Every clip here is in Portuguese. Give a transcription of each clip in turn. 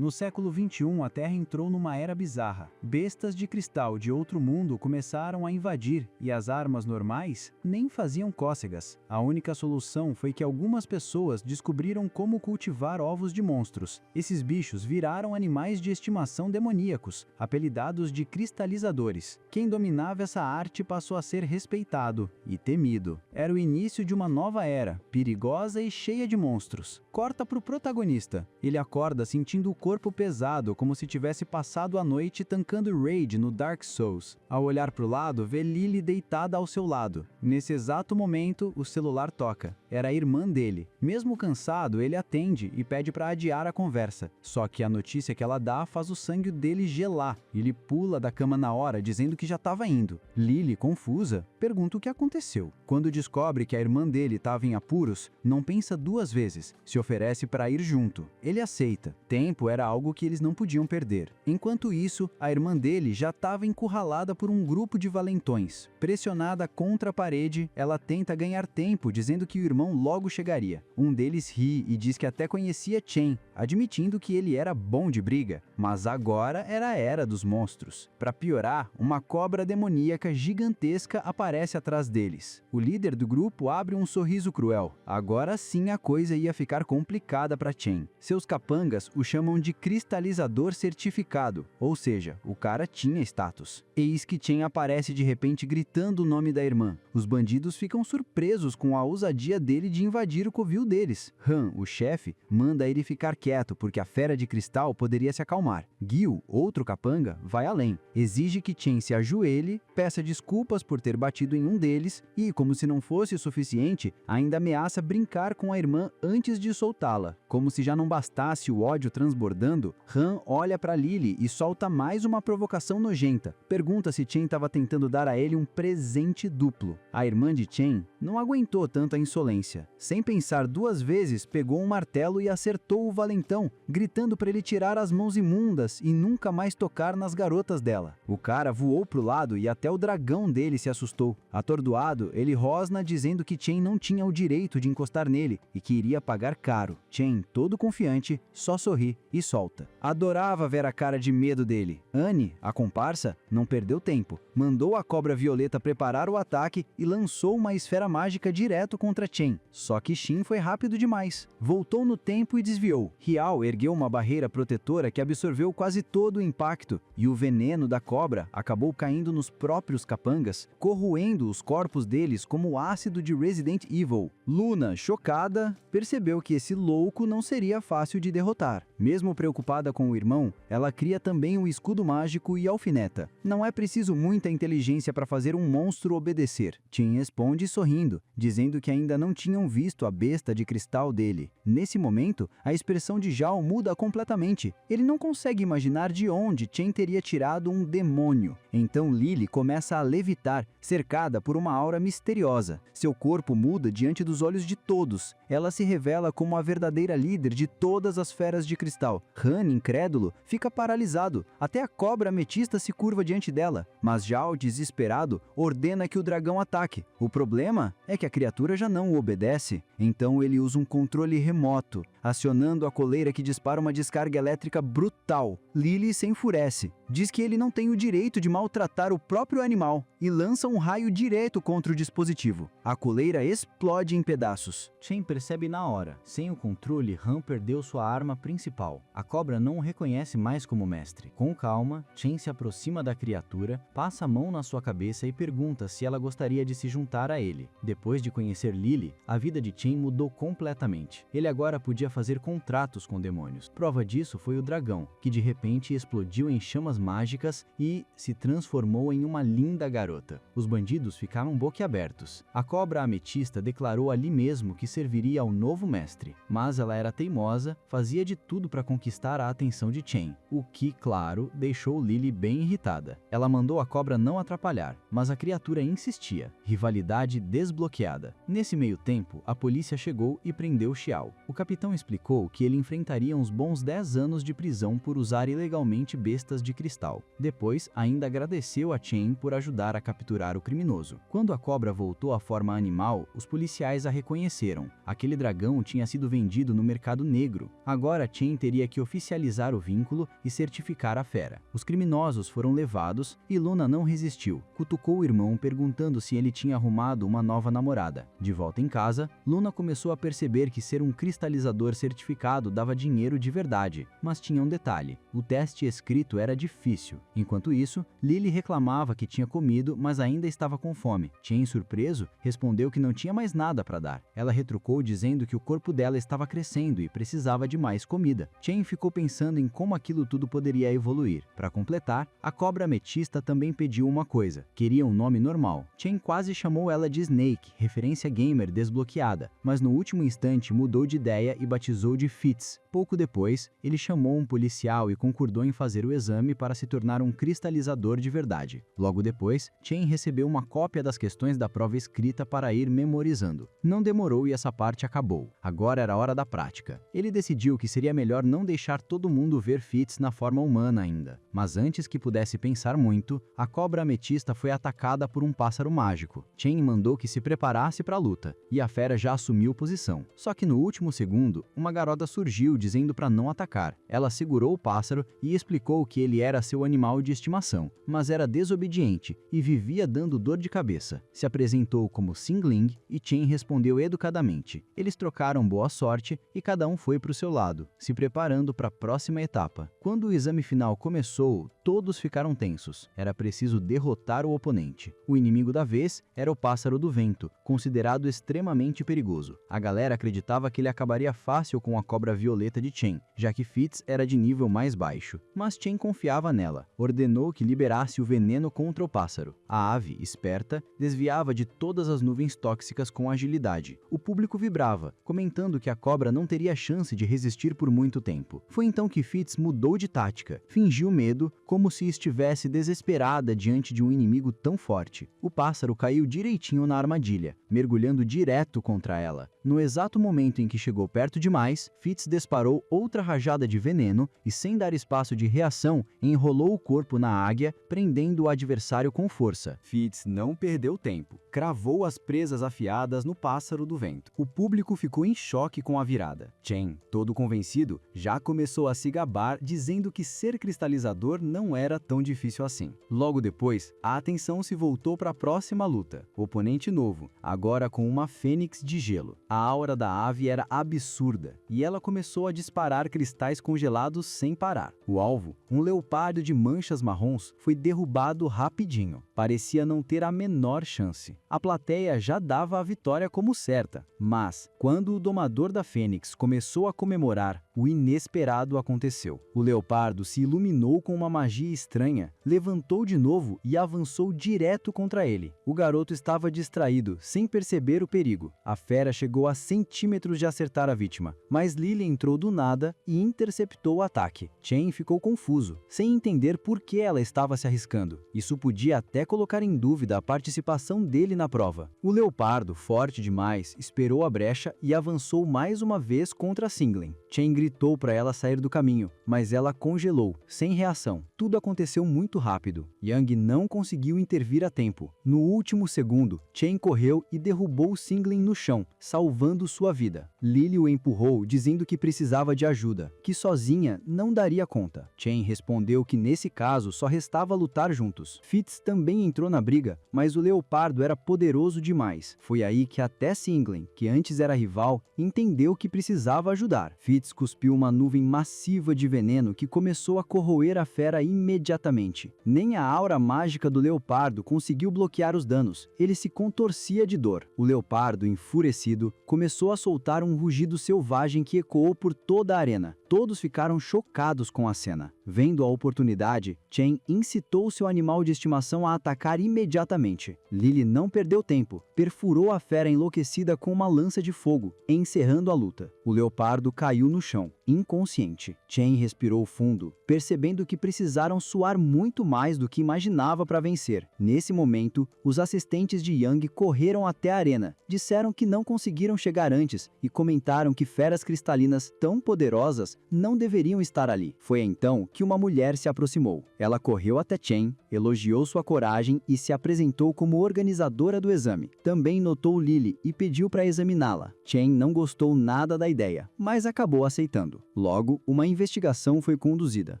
No século XXI, a Terra entrou numa era bizarra. Bestas de cristal de outro mundo começaram a invadir e as armas normais nem faziam cócegas. A única solução foi que algumas pessoas descobriram como cultivar ovos de monstros. Esses bichos viraram animais de estimação demoníacos, apelidados de cristalizadores. Quem dominava essa arte passou a ser respeitado e temido. Era o início de uma nova era, perigosa e cheia de monstros. Corta para o protagonista. Ele acorda sentindo o corpo pesado, como se tivesse passado a noite tancando raid no Dark Souls. Ao olhar para o lado, vê Lily deitada ao seu lado. Nesse exato momento, o celular toca. Era a irmã dele. Mesmo cansado, ele atende e pede para adiar a conversa. Só que a notícia que ela dá faz o sangue dele gelar. Ele pula da cama na hora, dizendo que já estava indo. Lily, confusa, pergunta o que aconteceu. Quando descobre que a irmã dele estava em apuros, não pensa duas vezes. Se oferece para ir junto. Ele aceita. Tempo era algo que eles não podiam perder. Enquanto isso, a irmã dele já estava encurralada por um grupo de valentões. Pressionada contra a parede, ela tenta ganhar tempo, dizendo que o irmão logo chegaria. Um deles ri e diz que até conhecia Chen, admitindo que ele era bom de briga, mas agora era a era dos monstros. Para piorar, uma cobra demoníaca gigantesca aparece atrás deles. O líder do grupo abre um sorriso cruel. Agora sim a coisa ia ficar complicada para Chen. Seus capangas o chamam de cristalizador certificado, ou seja, o cara tinha status. Eis que Chen aparece de repente gritando o nome da irmã. Os bandidos ficam surpresos com a ousadia dele de invadir o covil deles. Han, o chefe, manda ele ficar quieto porque a fera de cristal poderia se acalmar. Gil, outro capanga, vai além. Exige que Chen se ajoelhe, peça desculpas por ter batido em um deles e, como se não fosse suficiente, ainda ameaça brincar com a irmã antes de soltá-la. Como se já não bastasse o ódio transbordando, Han olha para Lily e solta mais uma provocação nojenta. Pergunta se Chen estava tentando dar a ele um presente duplo. A irmã de Chen não aguentou tanta insolência. Sem pensar duas vezes, pegou um martelo e acertou o valentão, gritando para ele tirar as mãos imundas e nunca mais tocar nas garotas dela. O cara voou pro lado e até o dragão dele se assustou. Atordoado, ele rosna dizendo que Chen não tinha o direito de encostar nele e que iria pagar caro. Chen, todo confiante, só sorri e solta. Adorava ver a cara de medo dele. Annie, a comparsa, não perdeu tempo. Mandou a cobra violeta preparar o ataque e lançou uma esfera mágica direto contra Chen. Só que Xin foi rápido demais. Voltou no tempo e desviou. Hiao ergueu uma barreira protetora que absorveu quase todo o impacto, e o veneno da cobra acabou caindo nos próprios capangas, corroendo os corpos deles como o ácido de Resident Evil. Luna, chocada, percebeu que esse louco não seria fácil de derrotar. Mesmo preocupada com o irmão, ela cria também um escudo mágico e alfineta. Não é preciso muita inteligência para fazer um monstro obedecer. Chen responde sorrindo, dizendo que ainda não tinham visto a besta de cristal dele. Nesse momento, a expressão de Zhao muda completamente. Ele não consegue imaginar de onde Chen teria tirado um demônio. Então Lily começa a levitar, cercada por uma aura misteriosa. Seu corpo muda diante dos olhos de todos. Ela se revela como a verdadeira líder de todas as feras de cristal. Han, incrédulo, fica paralisado. Até a cobra ametista se curva diante dela. Mas Zhao, desesperado, ordena que o dragão ataque. O problema é que a criatura já não o obedece. Então ele usa um controle remoto, acionando a coleira que dispara uma descarga elétrica brutal. Lily se enfurece. Diz que ele não tem o direito de maltratar o próprio animal e lança um raio direto contra o dispositivo. A coleira explode em pedaços. Chen percebe na hora. Sem o controle, Han perdeu sua arma principal. A cobra não o reconhece mais como mestre. Com calma, Chen se aproxima da criatura, passa a mão na sua cabeça e pergunta se ela gostaria de se juntar a ele. Depois de conhecer Lily, a vida de Chen mudou completamente. Ele agora podia fazer contratos com demônios. Prova disso foi o dragão, que de repente explodiu em chamas mágicas e se transformou em uma linda garota. Os bandidos ficaram boquiabertos. A cobra ametista declarou ali mesmo que serviria ao novo mestre, mas ela era teimosa, fazia de tudo para conquistar a atenção de Chen, o que, claro, deixou Lily bem irritada. Ela mandou a cobra não atrapalhar, mas a criatura insistia. Rivalidade desbloqueada. Nesse meio tempo, a polícia chegou e prendeu Xiao. O capitão explicou que ele enfrentaria uns bons 10 anos de prisão por usar ilegalmente bestas de cristal. Depois, ainda agradeceu a Chen por ajudar a capturar o criminoso. Quando a cobra voltou à forma animal, os policiais a reconheceram. Aquele dragão tinha sido vendido no mercado negro. Agora Chen teria que oficializar o vínculo e certificar a fera. Os criminosos foram levados e Luna não resistiu. Cutucou o irmão perguntando se ele tinha arrumado uma nova namorada. De volta em casa, Luna começou a perceber que ser um cristalizador certificado dava dinheiro de verdade, mas tinha um detalhe: o teste escrito era difícil. Enquanto isso, Lily reclamava que tinha comido, mas ainda estava com fome. Chen, surpreso, respondeu que não tinha mais nada para dar. Ela retrucou dizendo que o corpo dela estava crescendo e precisava de mais comida. Chen ficou pensando em como aquilo tudo poderia evoluir. Para completar, a cobra ametista também pediu uma coisa: queria um nome normal. Chen quase chamou ela de Snake, referência gamer desbloqueada, mas no último instante mudou de ideia e batizou de Fitz. Pouco depois, ele chamou um policial e concordou em fazer o exame para se tornar um cristalizador de verdade. Logo depois, Chen recebeu uma cópia das questões da prova escrita para ir memorizando. Não demorou e essa parte acabou. Agora era a hora da prática. Ele decidiu que seria melhor não deixar todo mundo ver Fitz na forma humana ainda. Mas antes que pudesse pensar muito, a cobra ametista foi atacada por um pássaro mágico. Chen mandou que se preparasse para a luta, e a fera já assumiu posição. Só que no último segundo, uma garota surgiu dizendo para não atacar. Ela segurou o pássaro e explicou que ele era seu animal de estimação, mas era desobediente e vivia dando dor de cabeça. Se apresentou como Xingling e Chen respondeu educadamente. Eles trocaram boa sorte e cada um foi para o seu lado, se preparando para a próxima etapa. Quando o exame final começou, todos ficaram tensos. Era preciso derrotar o oponente. O inimigo da vez era o pássaro do vento, considerado extremamente perigoso. A galera acreditava que ele acabaria fácil com a cobra violeta de Chen, já que Fitz era de nível mais baixo. Mas Chen confiava nela. Ordenou que liberasse o veneno contra o pássaro. A ave, esperta, desviava de todas as nuvens tóxicas com agilidade. O público vibrava, comentando que a cobra não teria chance de resistir por muito tempo. Foi então que Fitz mudou de tática. Fingiu medo, como se estivesse desesperada diante de um inimigo tão forte. O pássaro caiu direitinho na armadilha, mergulhando direto contra ela. No exato momento em que chegou perto demais, Fitz disparou outra rajada de veneno e, sem dar espaço de reação, enrolou o corpo na águia, prendendo o adversário com força. Fitz não perdeu tempo. Cravou as presas afiadas no pássaro do vento. O público ficou em choque com a virada. Chen, todo convencido, já começou a se gabar, dizendo que ser cristalizador não era tão difícil assim. Logo depois, a atenção se voltou para a próxima luta. Oponente novo, agora com uma fênix de gelo. A aura da ave era absurda, e ela começou a disparar cristais congelados sem parar. O alvo, um leopardo de manchas marrons, foi derrubado rapidinho. Parecia não ter a menor chance. A plateia já dava a vitória como certa, mas, quando o domador da fênix começou a comemorar, o inesperado aconteceu. O leopardo se iluminou com uma magia estranha, levantou de novo e avançou direto contra ele. O garoto estava distraído, sem perceber o perigo. A fera chegou a centímetros de acertar a vítima, mas Lily entrou do nada e interceptou o ataque. Chen ficou confuso, sem entender por que ela estava se arriscando. Isso podia até colocar em dúvida a participação dele na prova. O leopardo, forte demais, esperou a brecha e avançou mais uma vez contra Xingling. Chen gritou para ela sair do caminho, mas ela congelou, sem reação. Tudo aconteceu muito rápido. Yang não conseguiu intervir a tempo. No último segundo, Chen correu e derrubou Xingling no chão, salvando sua vida. Lily o empurrou, dizendo que precisava de ajuda, que sozinha não daria conta. Chen respondeu que nesse caso só restava lutar juntos. Fitz também entrou na briga, mas o leopardo era poderoso demais. Foi aí que até Xingling, que antes era rival, entendeu que precisava ajudar. Fitz cuspiu uma nuvem massiva de veneno que começou a corroer a fera imediatamente. Nem a aura mágica do leopardo conseguiu bloquear os danos. Ele se contorcia de dor. O leopardo, enfurecido, começou a soltar um rugido selvagem que ecoou por toda a arena. Todos ficaram chocados com a cena. Vendo a oportunidade, Chen incitou seu animal de estimação a atacar imediatamente. Lily não perdeu tempo, perfurou a fera enlouquecida com uma lança de fogo, encerrando a luta. O leopardo caiu no chão, inconsciente. Chen respirou fundo, percebendo que precisaram suar muito mais do que imaginava para vencer. Nesse momento, os assistentes de Yang correram até a arena, disseram que não conseguiram chegar antes e comentaram que feras cristalinas tão poderosas não deveriam estar ali. Foi então que uma mulher se aproximou. Ela correu até Chen, elogiou sua coragem e se apresentou como organizadora do exame. Também notou Lily e pediu para examiná-la. Chen não gostou nada da ideia, mas acabou aceitando. Logo, uma investigação foi conduzida.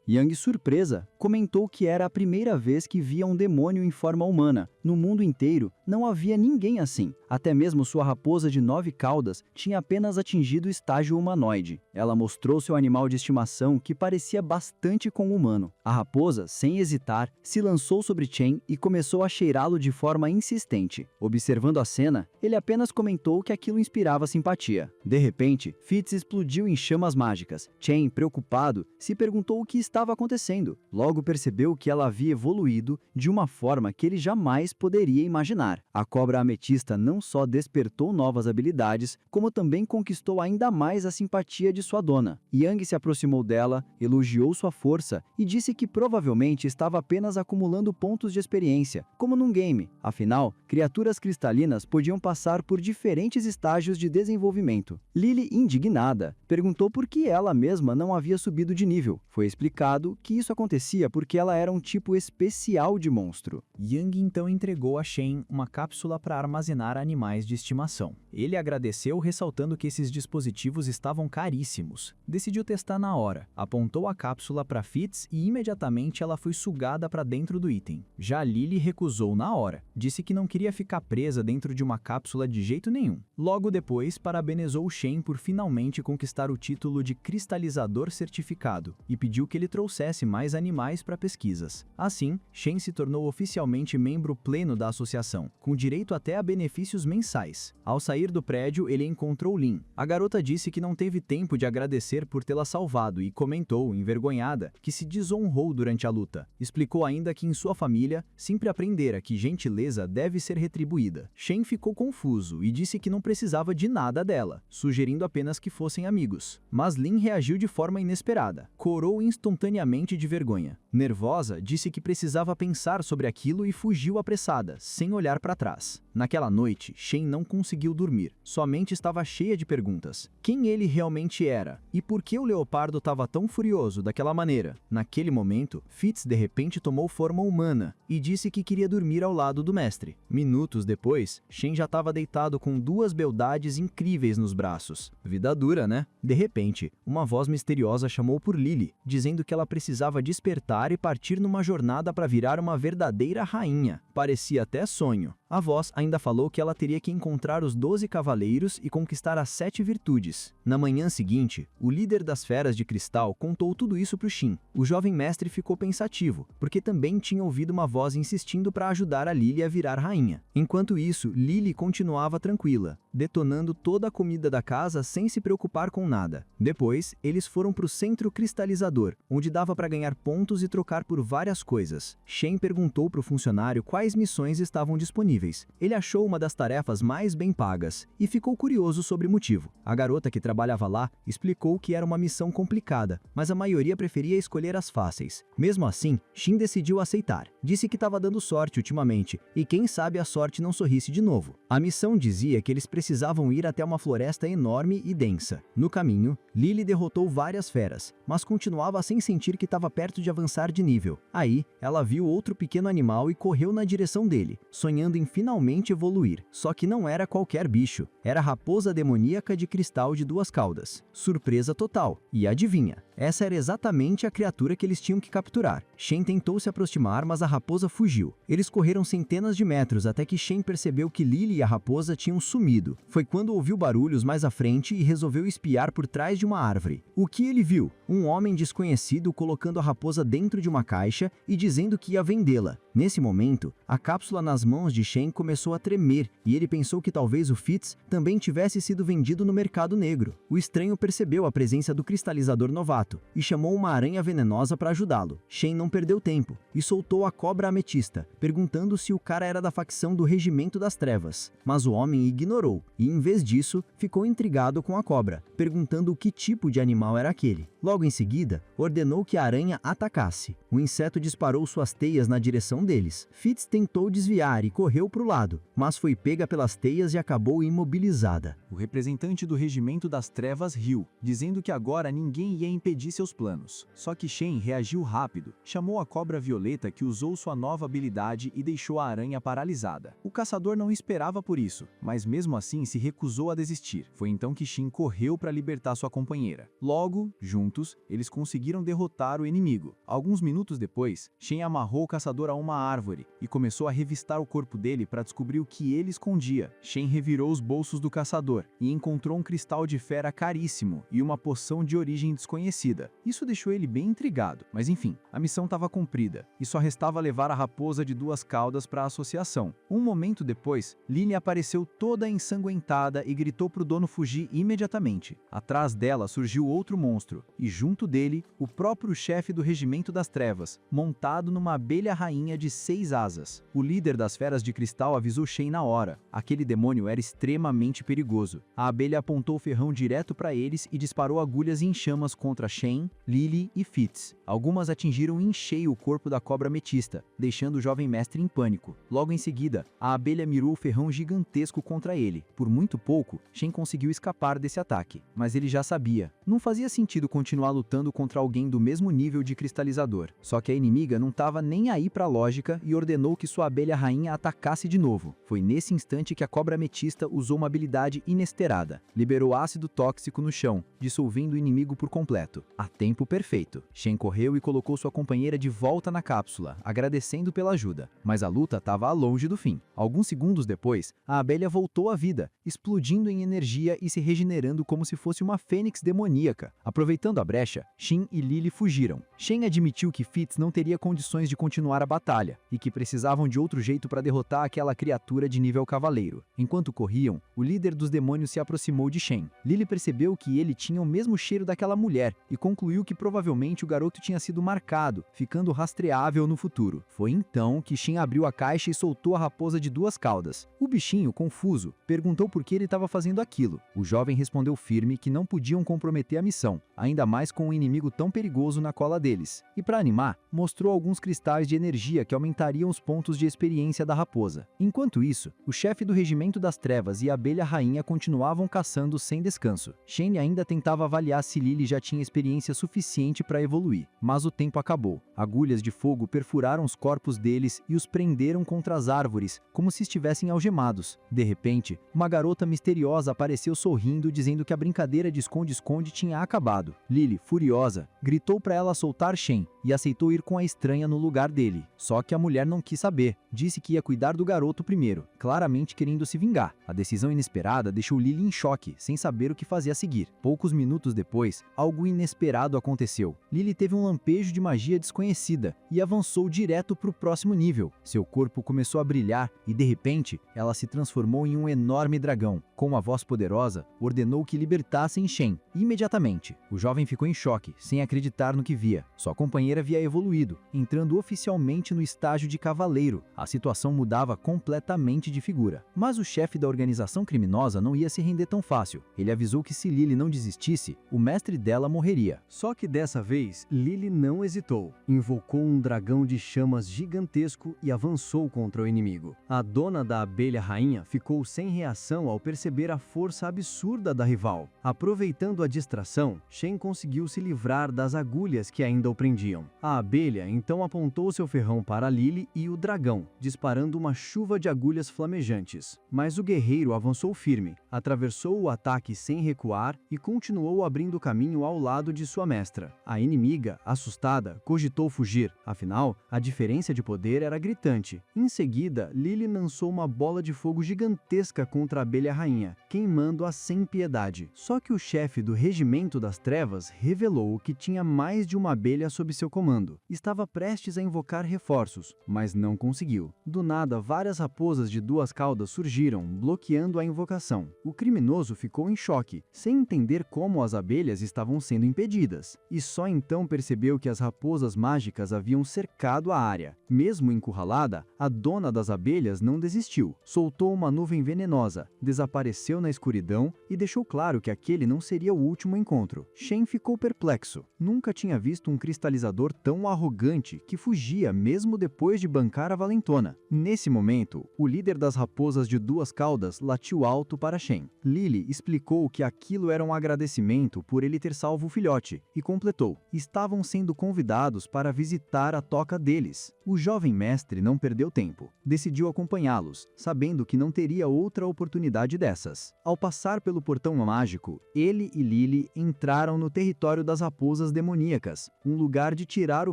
Yang, surpresa, comentou que era a primeira vez que via um demônio em forma humana. No mundo inteiro, não havia ninguém assim. Até mesmo sua raposa de 9 caudas tinha apenas atingido o estágio humanoide. Ela mostrou seu animal de estimação, que parecia bastante com o humano. A raposa, sem hesitar, se lançou sobre Chen e começou a cheirá-lo de forma insistente. Observando a cena, ele apenas comentou que aquilo inspirava simpatia. De repente, Fitz explodiu em chamas mágicas. Chen, preocupado, se perguntou o que estava acontecendo. Logo percebeu que ela havia evoluído de uma forma que ele jamais poderia imaginar. A cobra ametista não só despertou novas habilidades, como também conquistou ainda mais a simpatia de sua dona. Yang se aproximou dela, elogiou sua força e disse que provavelmente estava apenas acumulando pontos de experiência, como num game. Afinal, criaturas cristalinas podiam passar por diferentes estágios de desenvolvimento. Lily, indignada, perguntou por que ela mesma não havia subido de nível. Foi explicado que isso acontecia porque ela era um tipo especial de monstro. Yang então entregou a Shen uma cápsula para armazenar animais de estimação. Ele agradeceu, ressaltando que esses dispositivos estavam caríssimos. Decidiu testar na hora, apontou a cápsula para Fitz e imediatamente ela foi sugada para dentro do item. Já Lily recusou na hora, disse que não queria ficar presa dentro de uma cápsula de jeito nenhum. Logo depois, parabenizou Shen por finalmente conquistar o título de cristalizador certificado e pediu que ele trouxesse mais animais para pesquisas. Assim, Shen se tornou oficialmente membro pleno da associação, com direito até a benefícios mensais. Ao sair do prédio, ele encontrou Lin. A garota disse que não teve tempo de agradecer por tê-la salvado e comentou, envergonhada, que se desonrou durante a luta. Explicou ainda que em sua família sempre aprendera que gentileza deve ser retribuída. Shen ficou confuso e disse que não precisava de nada dela, sugerindo apenas que fossem amigos. Mas Lin reagiu de forma inesperada. Corou instantaneamente de vergonha. Nervosa, disse que precisava pensar sobre aquilo e fugiu apressada, sem olhar para trás. Naquela noite, Shen não conseguiu dormir. Sua mente estava cheia de perguntas. Quem ele realmente era? E por que o leopardo estava tão furioso daquela maneira? Naquele momento, Fitz de repente tomou forma humana e disse que queria dormir ao lado do mestre. Minutos depois, Shen já estava deitado com 2 beldades incríveis nos braços. Vida dura, né? De repente, uma voz misteriosa chamou por Lily, dizendo que ela precisava despertar e partir numa jornada para virar uma verdadeira rainha. Parecia até sonho. A voz ainda falou que ela teria que encontrar os 12 cavaleiros e conquistar as 7 virtudes. Na manhã seguinte, o líder das feras de cristal contou tudo isso para o Shin. O jovem mestre ficou pensativo, porque também tinha ouvido uma voz insistindo para ajudar a Lily a virar rainha. Enquanto isso, Lily continuava tranquila, detonando toda a comida da casa sem se preocupar com nada. Depois, eles foram para o centro cristalizador, onde dava para ganhar pontos e trocar por várias coisas. Shen perguntou para o funcionário quais missões estavam disponíveis. Ele achou uma das tarefas mais bem pagas e ficou curioso sobre o motivo. A garota que trabalhava lá explicou que era uma missão complicada, mas a maioria preferia escolher as fáceis. Mesmo assim, Shin decidiu aceitar. Disse que estava dando sorte ultimamente e quem sabe a sorte não sorrisse de novo. A missão dizia que eles precisavam ir até uma floresta enorme e densa. No caminho, Lily derrotou várias feras, mas continuava sem sentir que estava perto de avançar de nível. Aí, ela viu outro pequeno animal e correu na direção dele, sonhando em finalmente evoluir. Só que não era qualquer bicho, era a raposa demoníaca de cristal de 2 caudas. Surpresa total. E adivinha? Essa era exatamente a criatura que eles tinham que capturar. Shen tentou se aproximar, mas a raposa fugiu. Eles correram centenas de metros até que Shen percebeu que Lily e a raposa tinham sumido. Foi quando ouviu barulhos mais à frente e resolveu espiar por trás de uma árvore. O que ele viu? Um homem desconhecido colocando a raposa dentro de uma caixa e dizendo que ia vendê-la. Nesse momento, a cápsula nas mãos de Shen Shen começou a tremer e ele pensou que talvez o Fitz também tivesse sido vendido no mercado negro. O estranho percebeu a presença do cristalizador novato e chamou uma aranha venenosa para ajudá-lo. Shen não perdeu tempo e soltou a cobra ametista, perguntando se o cara era da facção do Regimento das Trevas. Mas o homem ignorou e, em vez disso, ficou intrigado com a cobra, perguntando que tipo de animal era aquele. Logo em seguida, ordenou que a aranha atacasse. O inseto disparou suas teias na direção deles. Fitz tentou desviar e correu para o lado, mas foi pega pelas teias e acabou imobilizada. O representante do Regimento das Trevas riu, dizendo que agora ninguém ia impedir seus planos. Só que Shen reagiu rápido, chamou a cobra violeta que usou sua nova habilidade e deixou a aranha paralisada. O caçador não esperava por isso, mas mesmo assim se recusou a desistir. Foi então que Shen correu para libertar sua companheira. Logo, juntos, eles conseguiram derrotar o inimigo. Alguns minutos depois, Shen amarrou o caçador a uma árvore e começou a revistar o corpo dele para descobrir o que ele escondia. Shen revirou os bolsos do caçador e encontrou um cristal de fera caríssimo e uma poção de origem desconhecida. Isso deixou ele bem intrigado, mas enfim, a missão estava cumprida e só restava levar a raposa de duas caudas para a associação. Um momento depois, Lily apareceu toda ensanguentada e gritou para o dono fugir imediatamente. Atrás dela surgiu outro monstro e junto dele, o próprio chefe do Regimento das Trevas, montado numa abelha rainha de 6 asas. O líder das feras de cristal avisou Shen na hora. Aquele demônio era extremamente perigoso. A abelha apontou o ferrão direto para eles e disparou agulhas em chamas contra Shen, Lily e Fitz. Algumas atingiram em cheio o corpo da cobra ametista, deixando o jovem mestre em pânico. Logo em seguida, a abelha mirou o ferrão gigantesco contra ele. Por muito pouco, Shen conseguiu escapar desse ataque, mas ele já sabia. Não fazia sentido continuar lutando contra alguém do mesmo nível de cristalizador. Só que a inimiga não estava nem aí para a lógica e ordenou que sua abelha rainha atacasse de novo. Foi nesse instante que a cobra ametista usou uma habilidade inesperada. Liberou ácido tóxico no chão, dissolvendo o inimigo por completo. A tempo perfeito. Shen correu e colocou sua companheira de volta na cápsula, agradecendo pela ajuda. Mas a luta estava longe do fim. Alguns segundos depois, a abelha voltou à vida, explodindo em energia e se regenerando como se fosse uma fênix demoníaca. Aproveitando a brecha, Shen e Lily fugiram. Shen admitiu que Fitz não teria condições de continuar a batalha e que precisavam de outro jeito para derrotar aquela criatura de nível cavaleiro. Enquanto corriam, o líder dos demônios se aproximou de Shen. Lily percebeu que ele tinha o mesmo cheiro daquela mulher e concluiu que provavelmente o garoto tinha sido marcado, ficando rastreável no futuro. Foi então que Shen abriu a caixa e soltou a raposa de duas caudas. O bichinho, confuso, perguntou por que ele estava fazendo aquilo. O jovem respondeu firme que não podiam comprometer a missão, ainda mais com um inimigo tão perigoso na cola deles. E para animar, mostrou alguns cristais de energia que aumentariam os pontos de experiência da raposa. Enquanto isso, o chefe do Regimento das Trevas e a abelha rainha continuavam caçando sem descanso. Shen ainda tentava avaliar se Lily já tinha experiência suficiente para evoluir, mas o tempo acabou. Agulhas de fogo perfuraram os corpos deles e os prenderam contra as árvores, como se estivessem algemados. De repente, uma garota misteriosa apareceu sorrindo, dizendo que a brincadeira de esconde-esconde tinha acabado. Lily, furiosa, gritou para ela soltar Shen e aceitou ir com a estranha no lugar dele. Só que a mulher não quis saber. Disse que ia cuidar do garoto primeiro, claramente querendo se vingar. A decisão inesperada deixou Lily em choque, sem saber o que fazer a seguir. Poucos minutos depois, algo inesperado aconteceu. Lily teve um lampejo de magia desconhecida e avançou direto para o próximo nível. Seu corpo começou a brilhar e, de repente, ela se transformou em um enorme dragão. Com uma voz poderosa, ordenou que libertassem Shen. Imediatamente, o jovem ficou em choque, sem acreditar no que via. Sua companheira havia evoluído, entrando oficialmente no estágio de cavaleiro. A situação mudava completamente de figura. Mas o chefe da organização criminosa não ia se render tão fácil. Ele avisou que se Lily não desistisse, o mestre dela morreria. Só que dessa vez, Lily não hesitou. Invocou um dragão de chamas gigantesco e avançou contra o inimigo. A dona da abelha rainha ficou sem reação ao perceber a força absurda da rival. Aproveitando a distração, Shen conseguiu se livrar das agulhas que ainda o prendiam. A abelha então apontou seu ferrão para Lily e o dragão, disparando uma chuva de agulhas flamejantes. Mas o guerreiro avançou firme, atravessou o ataque sem recuar e continuou abrindo caminho ao lado de sua mestra. A inimiga, assustada, cogitou fugir, afinal, a diferença de poder era gritante. Em seguida, Lily lançou uma bola de fogo gigantesca contra a abelha rainha, queimando-a sem piedade. Só que o chefe do Regimento das Trevas chamas revelou que tinha mais de uma abelha sob seu comando. Estava prestes a invocar reforços, mas não conseguiu. Do nada, várias raposas de 2 caudas surgiram, bloqueando a invocação. O criminoso ficou em choque, sem entender como as abelhas estavam sendo impedidas, e só então percebeu que as raposas mágicas haviam cercado a área. Mesmo encurralada, a dona das abelhas não desistiu. Soltou uma nuvem venenosa, desapareceu na escuridão e deixou claro que aquele não seria o último encontro. Shen ficou perplexo. Nunca tinha visto um cristalizador tão arrogante que fugia mesmo depois de bancar a valentona. Nesse momento, o líder das raposas de 2 caudas latiu alto para Shen. Lily explicou que aquilo era um agradecimento por ele ter salvo o filhote e completou: estavam sendo convidados para visitar a toca deles. O jovem mestre não perdeu tempo. Decidiu acompanhá-los, sabendo que não teria outra oportunidade dessas. Ao passar pelo portão mágico, ele e Lily entraram no território das raposas demoníacas, um lugar de tirar o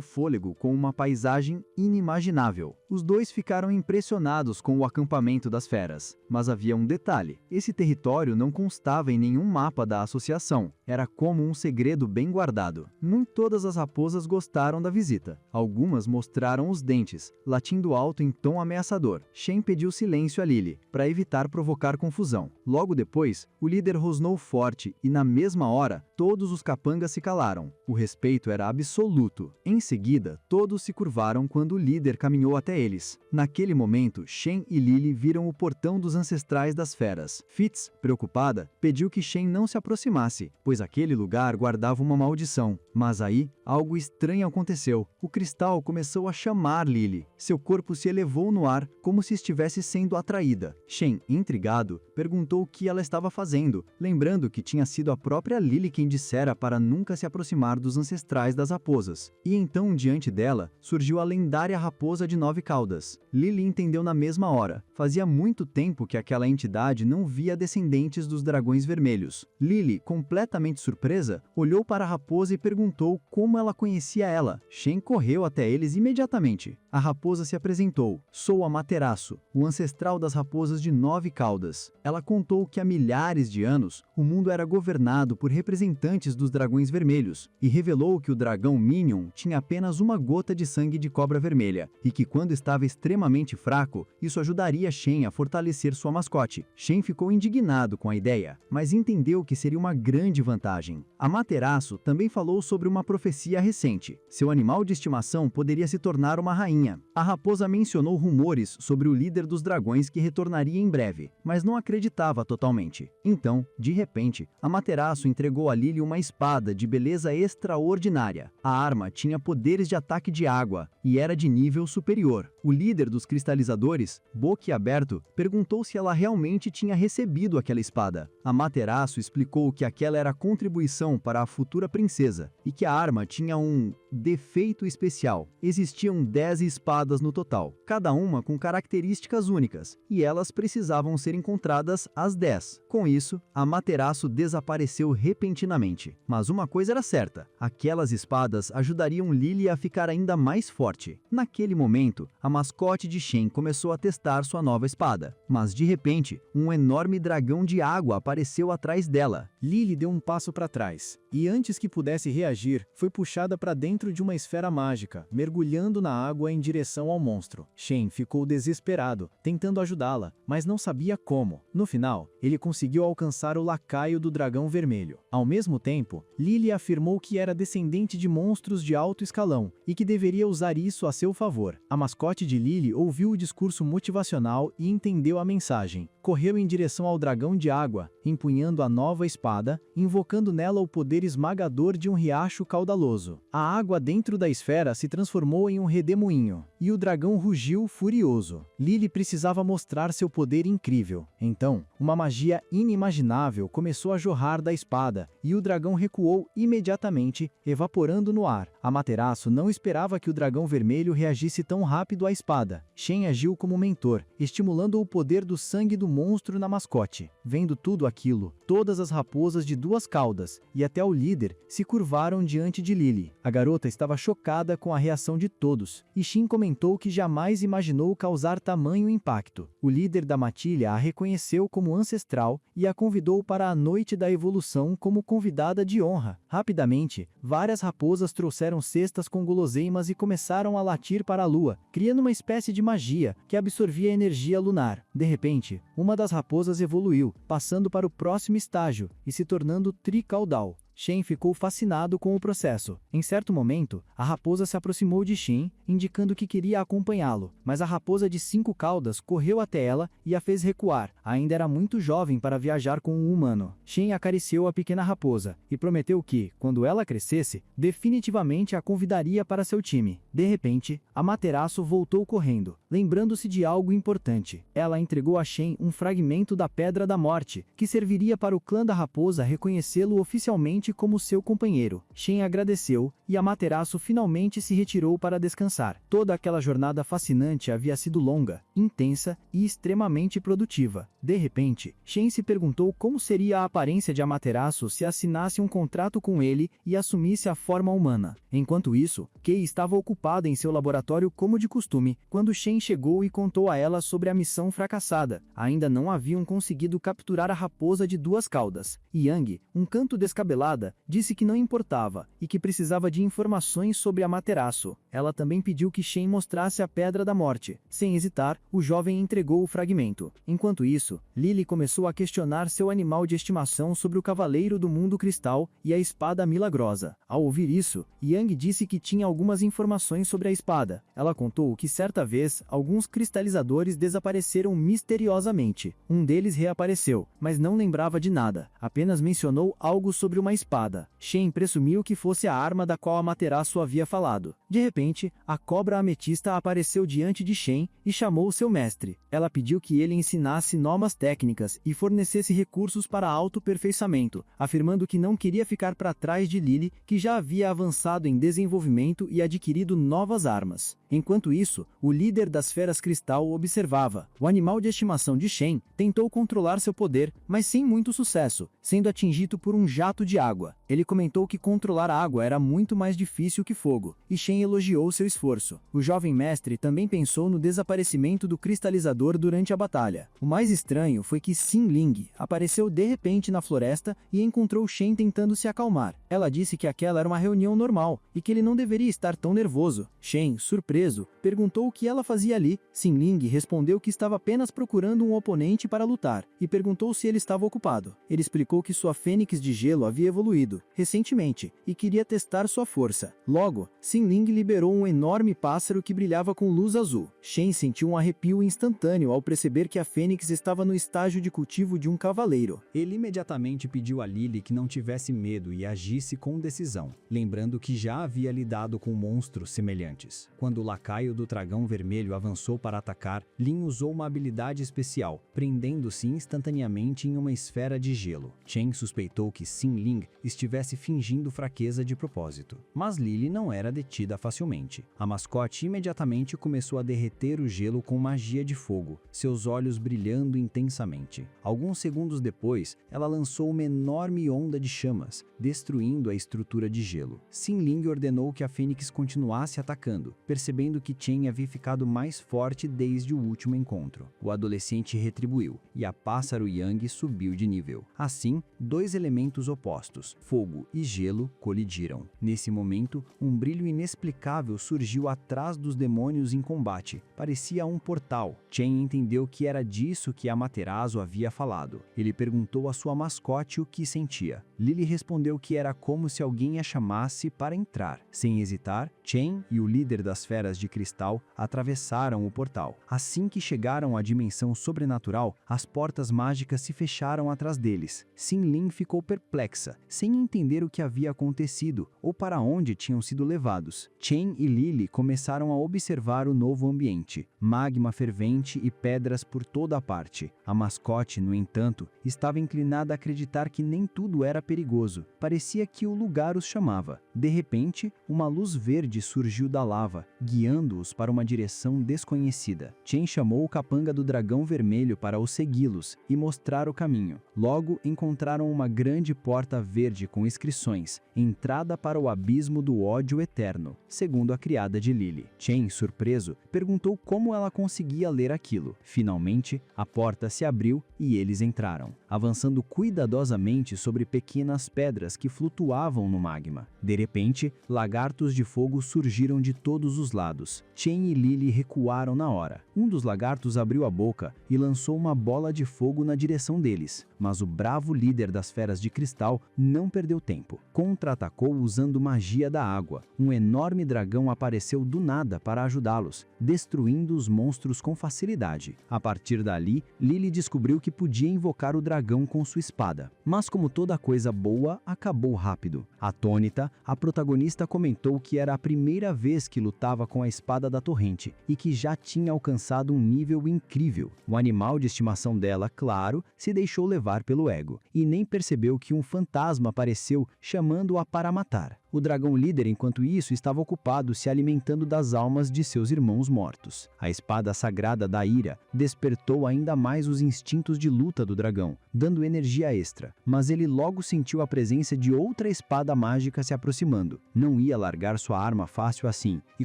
fôlego com uma paisagem inimaginável. Os dois ficaram impressionados com o acampamento das feras, mas havia um detalhe: esse território não constava em nenhum mapa da associação, era como um segredo bem guardado. Nem todas as raposas gostaram da visita. Algumas mostraram os dentes, latindo alto em tom ameaçador. Shen pediu silêncio a Lily, para evitar provocar confusão. Logo depois, o líder rosnou forte e, na mesma hora, todos os capangas se calaram. O respeito era absoluto. Em seguida, todos se curvaram quando o líder caminhou até eles. Naquele momento, Shen e Lily viram o portão dos ancestrais das feras. Fitz, preocupada, pediu que Shen não se aproximasse, pois aquele lugar guardava uma maldição. Mas aí, algo estranho aconteceu. O cristal começou a chamar Lily. Seu corpo se elevou no ar, como se estivesse sendo atraída. Shen, intrigado, perguntou o que ela estava fazendo, lembrando que tinha sido a própria Lily quem dissera para nunca se aproximar dos ancestrais das raposas. E então, diante dela, surgiu a lendária raposa de 9 caudas. Lily entendeu na mesma hora. Fazia muito tempo que aquela entidade não via descendentes dos dragões vermelhos. Lily, completamente surpresa, olhou para a raposa e perguntou como ela conhecia ela. Shen correu até eles imediatamente. A raposa se apresentou: sou Amaterasu, o ancestral das raposas de 9 caudas. Ela contou que há milhares de anos, o mundo era governado por representantes dos dragões vermelhos, e revelou que o dragão Minion tinha apenas uma gota de sangue de cobra vermelha, e que quando estava extremamente fraco, isso ajudaria Shen a fortalecer sua mascote. Shen ficou indignado com a ideia, mas entendeu que seria uma grande vantagem. Amaterasu também falou sobre uma profecia recente: seu animal de estimação poderia se tornar uma rainha. A raposa mencionou rumores sobre o líder dos dragões que retornaria em breve, mas não acreditava totalmente. Então, de repente, Amaterasu entregou a Lily uma espada de beleza extraordinária. A arma tinha poderes de ataque de água e era de nível superior. O líder dos cristalizadores, boquiaberto, perguntou se ela realmente tinha recebido aquela espada. Amaterasu explicou que aquela era a contribuição para a futura princesa e que a arma tinha um defeito especial. Existiam 10 espadas no total, cada uma com características únicas, e elas precisavam ser encontradas às 10. Com isso, Amaterasu desapareceu repentinamente. Mas uma coisa era certa: aquelas espadas ajudariam Lily a ficar ainda mais forte. Naquele momento, a mascote de Shen começou a testar sua nova espada, mas de repente, um enorme dragão de água apareceu atrás dela. Lily deu um passo para trás, e antes que pudesse reagir, foi puxada para dentro de uma esfera mágica, mergulhando na água em direção ao monstro. Shen ficou desesperado, tentando ajudá-la, mas não sabia como. No final, ele conseguiu alcançar o lacaio do dragão vermelho. Ao mesmo tempo, Lily afirmou que era descendente de monstros de alto escalão e que deveria usar isso a seu favor. A mascote de Lily ouviu o discurso motivacional e entendeu a mensagem. Correu em direção ao dragão de água, empunhando a nova espada, invocando nela o poder esmagador de um riacho caudaloso. A água dentro da esfera se transformou em um redemoinho, e o dragão rugiu furioso. Lily precisava mostrar seu poder incrível. Então, uma magia inimaginável começou a jorrar da espada, e o dragão recuou imediatamente, evaporando no ar. Amaterasu não esperava que o dragão vermelho reagisse tão rápido à espada. Shen agiu como mentor, estimulando o poder do sangue do monstro na mascote. Vendo tudo aquilo, todas as raposas de 2 caudas e até o líder se curvaram diante de Lily. A garota estava chocada com a reação de todos, e Shin comentou que jamais imaginou causar tamanho impacto. O líder da matilha a reconheceu como ancestral e a convidou para a Noite da Evolução como convidada de honra. Rapidamente, várias raposas trouxeram cestas com guloseimas e começaram a latir para a lua, criando uma espécie de magia que absorvia a energia lunar. De repente, uma das raposas evoluiu, passando para o próximo estágio e se tornando tricaudal. Shen ficou fascinado com o processo. Em certo momento, a raposa se aproximou de Shin, indicando que queria acompanhá-lo, mas a raposa de 5 caudas correu até ela e a fez recuar. Ainda era muito jovem para viajar com um humano. Shen acariciou a pequena raposa e prometeu que, quando ela crescesse, definitivamente a convidaria para seu time. De repente, Amaterasu voltou correndo, lembrando-se de algo importante. Ela entregou a Shen um fragmento da Pedra da Morte, que serviria para o clã da raposa reconhecê-lo oficialmente como seu companheiro. Shen agradeceu e Amaterasu finalmente se retirou para descansar. Toda aquela jornada fascinante havia sido longa, intensa e extremamente produtiva. De repente, Shen se perguntou como seria a aparência de Amaterasu se assinasse um contrato com ele e assumisse a forma humana. Enquanto isso, Kei estava ocupada em seu laboratório como de costume, quando Shen chegou e contou a ela sobre a missão fracassada. Ainda não haviam conseguido capturar a raposa de 2 caudas. Yang, um canto descabelado, disse que não importava e que precisava de informações sobre Amaterasu. Ela também pediu que Shen mostrasse a Pedra da Morte. Sem hesitar, o jovem entregou o fragmento. Enquanto isso, Lily começou a questionar seu animal de estimação sobre o Cavaleiro do Mundo Cristal e a espada milagrosa. Ao ouvir isso, Yang disse que tinha algumas informações sobre a espada. Ela contou que certa vez, alguns cristalizadores desapareceram misteriosamente. Um deles reapareceu, mas não lembrava de nada. Apenas mencionou algo sobre uma espada. Shen presumiu que fosse a arma da qual Amaterasu havia falado. De repente, a cobra ametista apareceu diante de Shen e chamou seu mestre. Ela pediu que ele ensinasse novas técnicas e fornecesse recursos para autoaperfeiçoamento, afirmando que não queria ficar para trás de Lily, que já havia avançado em desenvolvimento e adquirido novas armas. Enquanto isso, o líder das feras cristal observava. O animal de estimação de Shen tentou controlar seu poder, mas sem muito sucesso, sendo atingido por um jato de água. Ele comentou que controlar a água era muito mais difícil que fogo, e Shen elogiou seu esforço. O jovem mestre também pensou no desaparecimento do cristalizador durante a batalha. O mais estranho foi que Xin Ling apareceu de repente na floresta e encontrou Shen tentando se acalmar. Ela disse que aquela era uma reunião normal e que ele não deveria estar tão nervoso. Shen, surpreso, perguntou o que ela fazia ali. Xin Ling respondeu que estava apenas procurando um oponente para lutar e perguntou se ele estava ocupado. Ele explicou que sua fênix de gelo havia evoluído recentemente e queria testar sua força. Logo, Xin Ling liberou um enorme pássaro que brilhava com luz azul. Shen sentiu um arrepio instantâneo ao perceber que a fênix estava no estágio de cultivo de um cavaleiro. Ele imediatamente pediu a Lily que não tivesse medo e agisse com decisão, lembrando que já havia lidado com monstros semelhantes. Quando o lacaio do dragão vermelho avançou para atacar, Lin usou uma habilidade especial, prendendo-se instantaneamente em uma esfera de gelo. Chen suspeitou que Xin Ling estivesse fingindo fraqueza de propósito, mas Lily não era detida facilmente. A mascote imediatamente começou a derreter o gelo com magia de fogo, seus olhos brilhando intensamente. Alguns segundos depois, ela lançou uma enorme onda de chamas, destruindo a estrutura de gelo. Xin Ling ordenou que a fênix continuasse atacando, percebendo que Chen havia ficado mais forte desde o último encontro. O adolescente retribuiu, e a pássaro Yang subiu de nível. Assim, 2 elementos opostos, fogo e gelo, colidiram. Nesse momento, um brilho inexplicável surgiu atrás dos demônios em combate. Parecia um portal. Chen entendeu que era disso que Amaterasu havia falado. Ele perguntou à sua mascote o que sentia. Lily respondeu que era como se alguém a chamasse para entrar. Sem hesitar, Chen e o líder das feras de cristal atravessaram o portal. Assim que chegaram à dimensão sobrenatural, as portas mágicas se fecharam atrás deles. Xin Ling ficou perplexa, sem entender o que havia acontecido ou para onde tinham sido levados. Chen e Lily começaram a observar o novo ambiente. Magma fervente e pedras por toda a parte. A mascote, no entanto, estava inclinada a acreditar que nem tudo era perigoso. Parecia que o lugar os chamava. De repente, uma luz verde surgiu da lava, guiando-os para uma direção desconhecida. Chen chamou o capanga do dragão vermelho para os segui-los e mostrar o caminho. Logo, encontraram uma grande porta verde com inscrições: entrada para o abismo do ódio eterno, segundo a criada de Lily. Chen, surpreso, perguntou como ela conseguia ler aquilo. Finalmente, a porta se abriu e eles entraram, avançando cuidadosamente sobre pequenas pedras que flutuavam no magma. De repente, lagartos de fogo surgiram de todos os lados. Chen e Lily recuaram na hora. Um dos lagartos abriu a boca e lançou uma bola de fogo na direção deles, mas o bravo líder das feras de cristal não perdeu tempo. Contra-atacou usando magia da água. Um enorme dragão apareceu do nada para ajudá-los, destruindo os monstros com facilidade. A partir dali, Lily descobriu que podia invocar o dragão com sua espada. Mas como toda coisa boa, acabou rápido. Atônita, a protagonista comentou que era a primeira vez que lutava com a espada da torrente e que já tinha alcançado um nível incrível. O animal de estimação dela, claro, se deixou levar pelo ego e nem percebeu que um fantasma apareceu chamando-a para matar. O dragão líder, enquanto isso, estava ocupado se alimentando das almas de seus irmãos mortos. A espada sagrada da ira despertou ainda mais os instintos de luta do dragão, dando energia extra. Mas ele logo sentiu a presença de outra espada mágica se aproximando. Não ia largar sua arma fácil assim e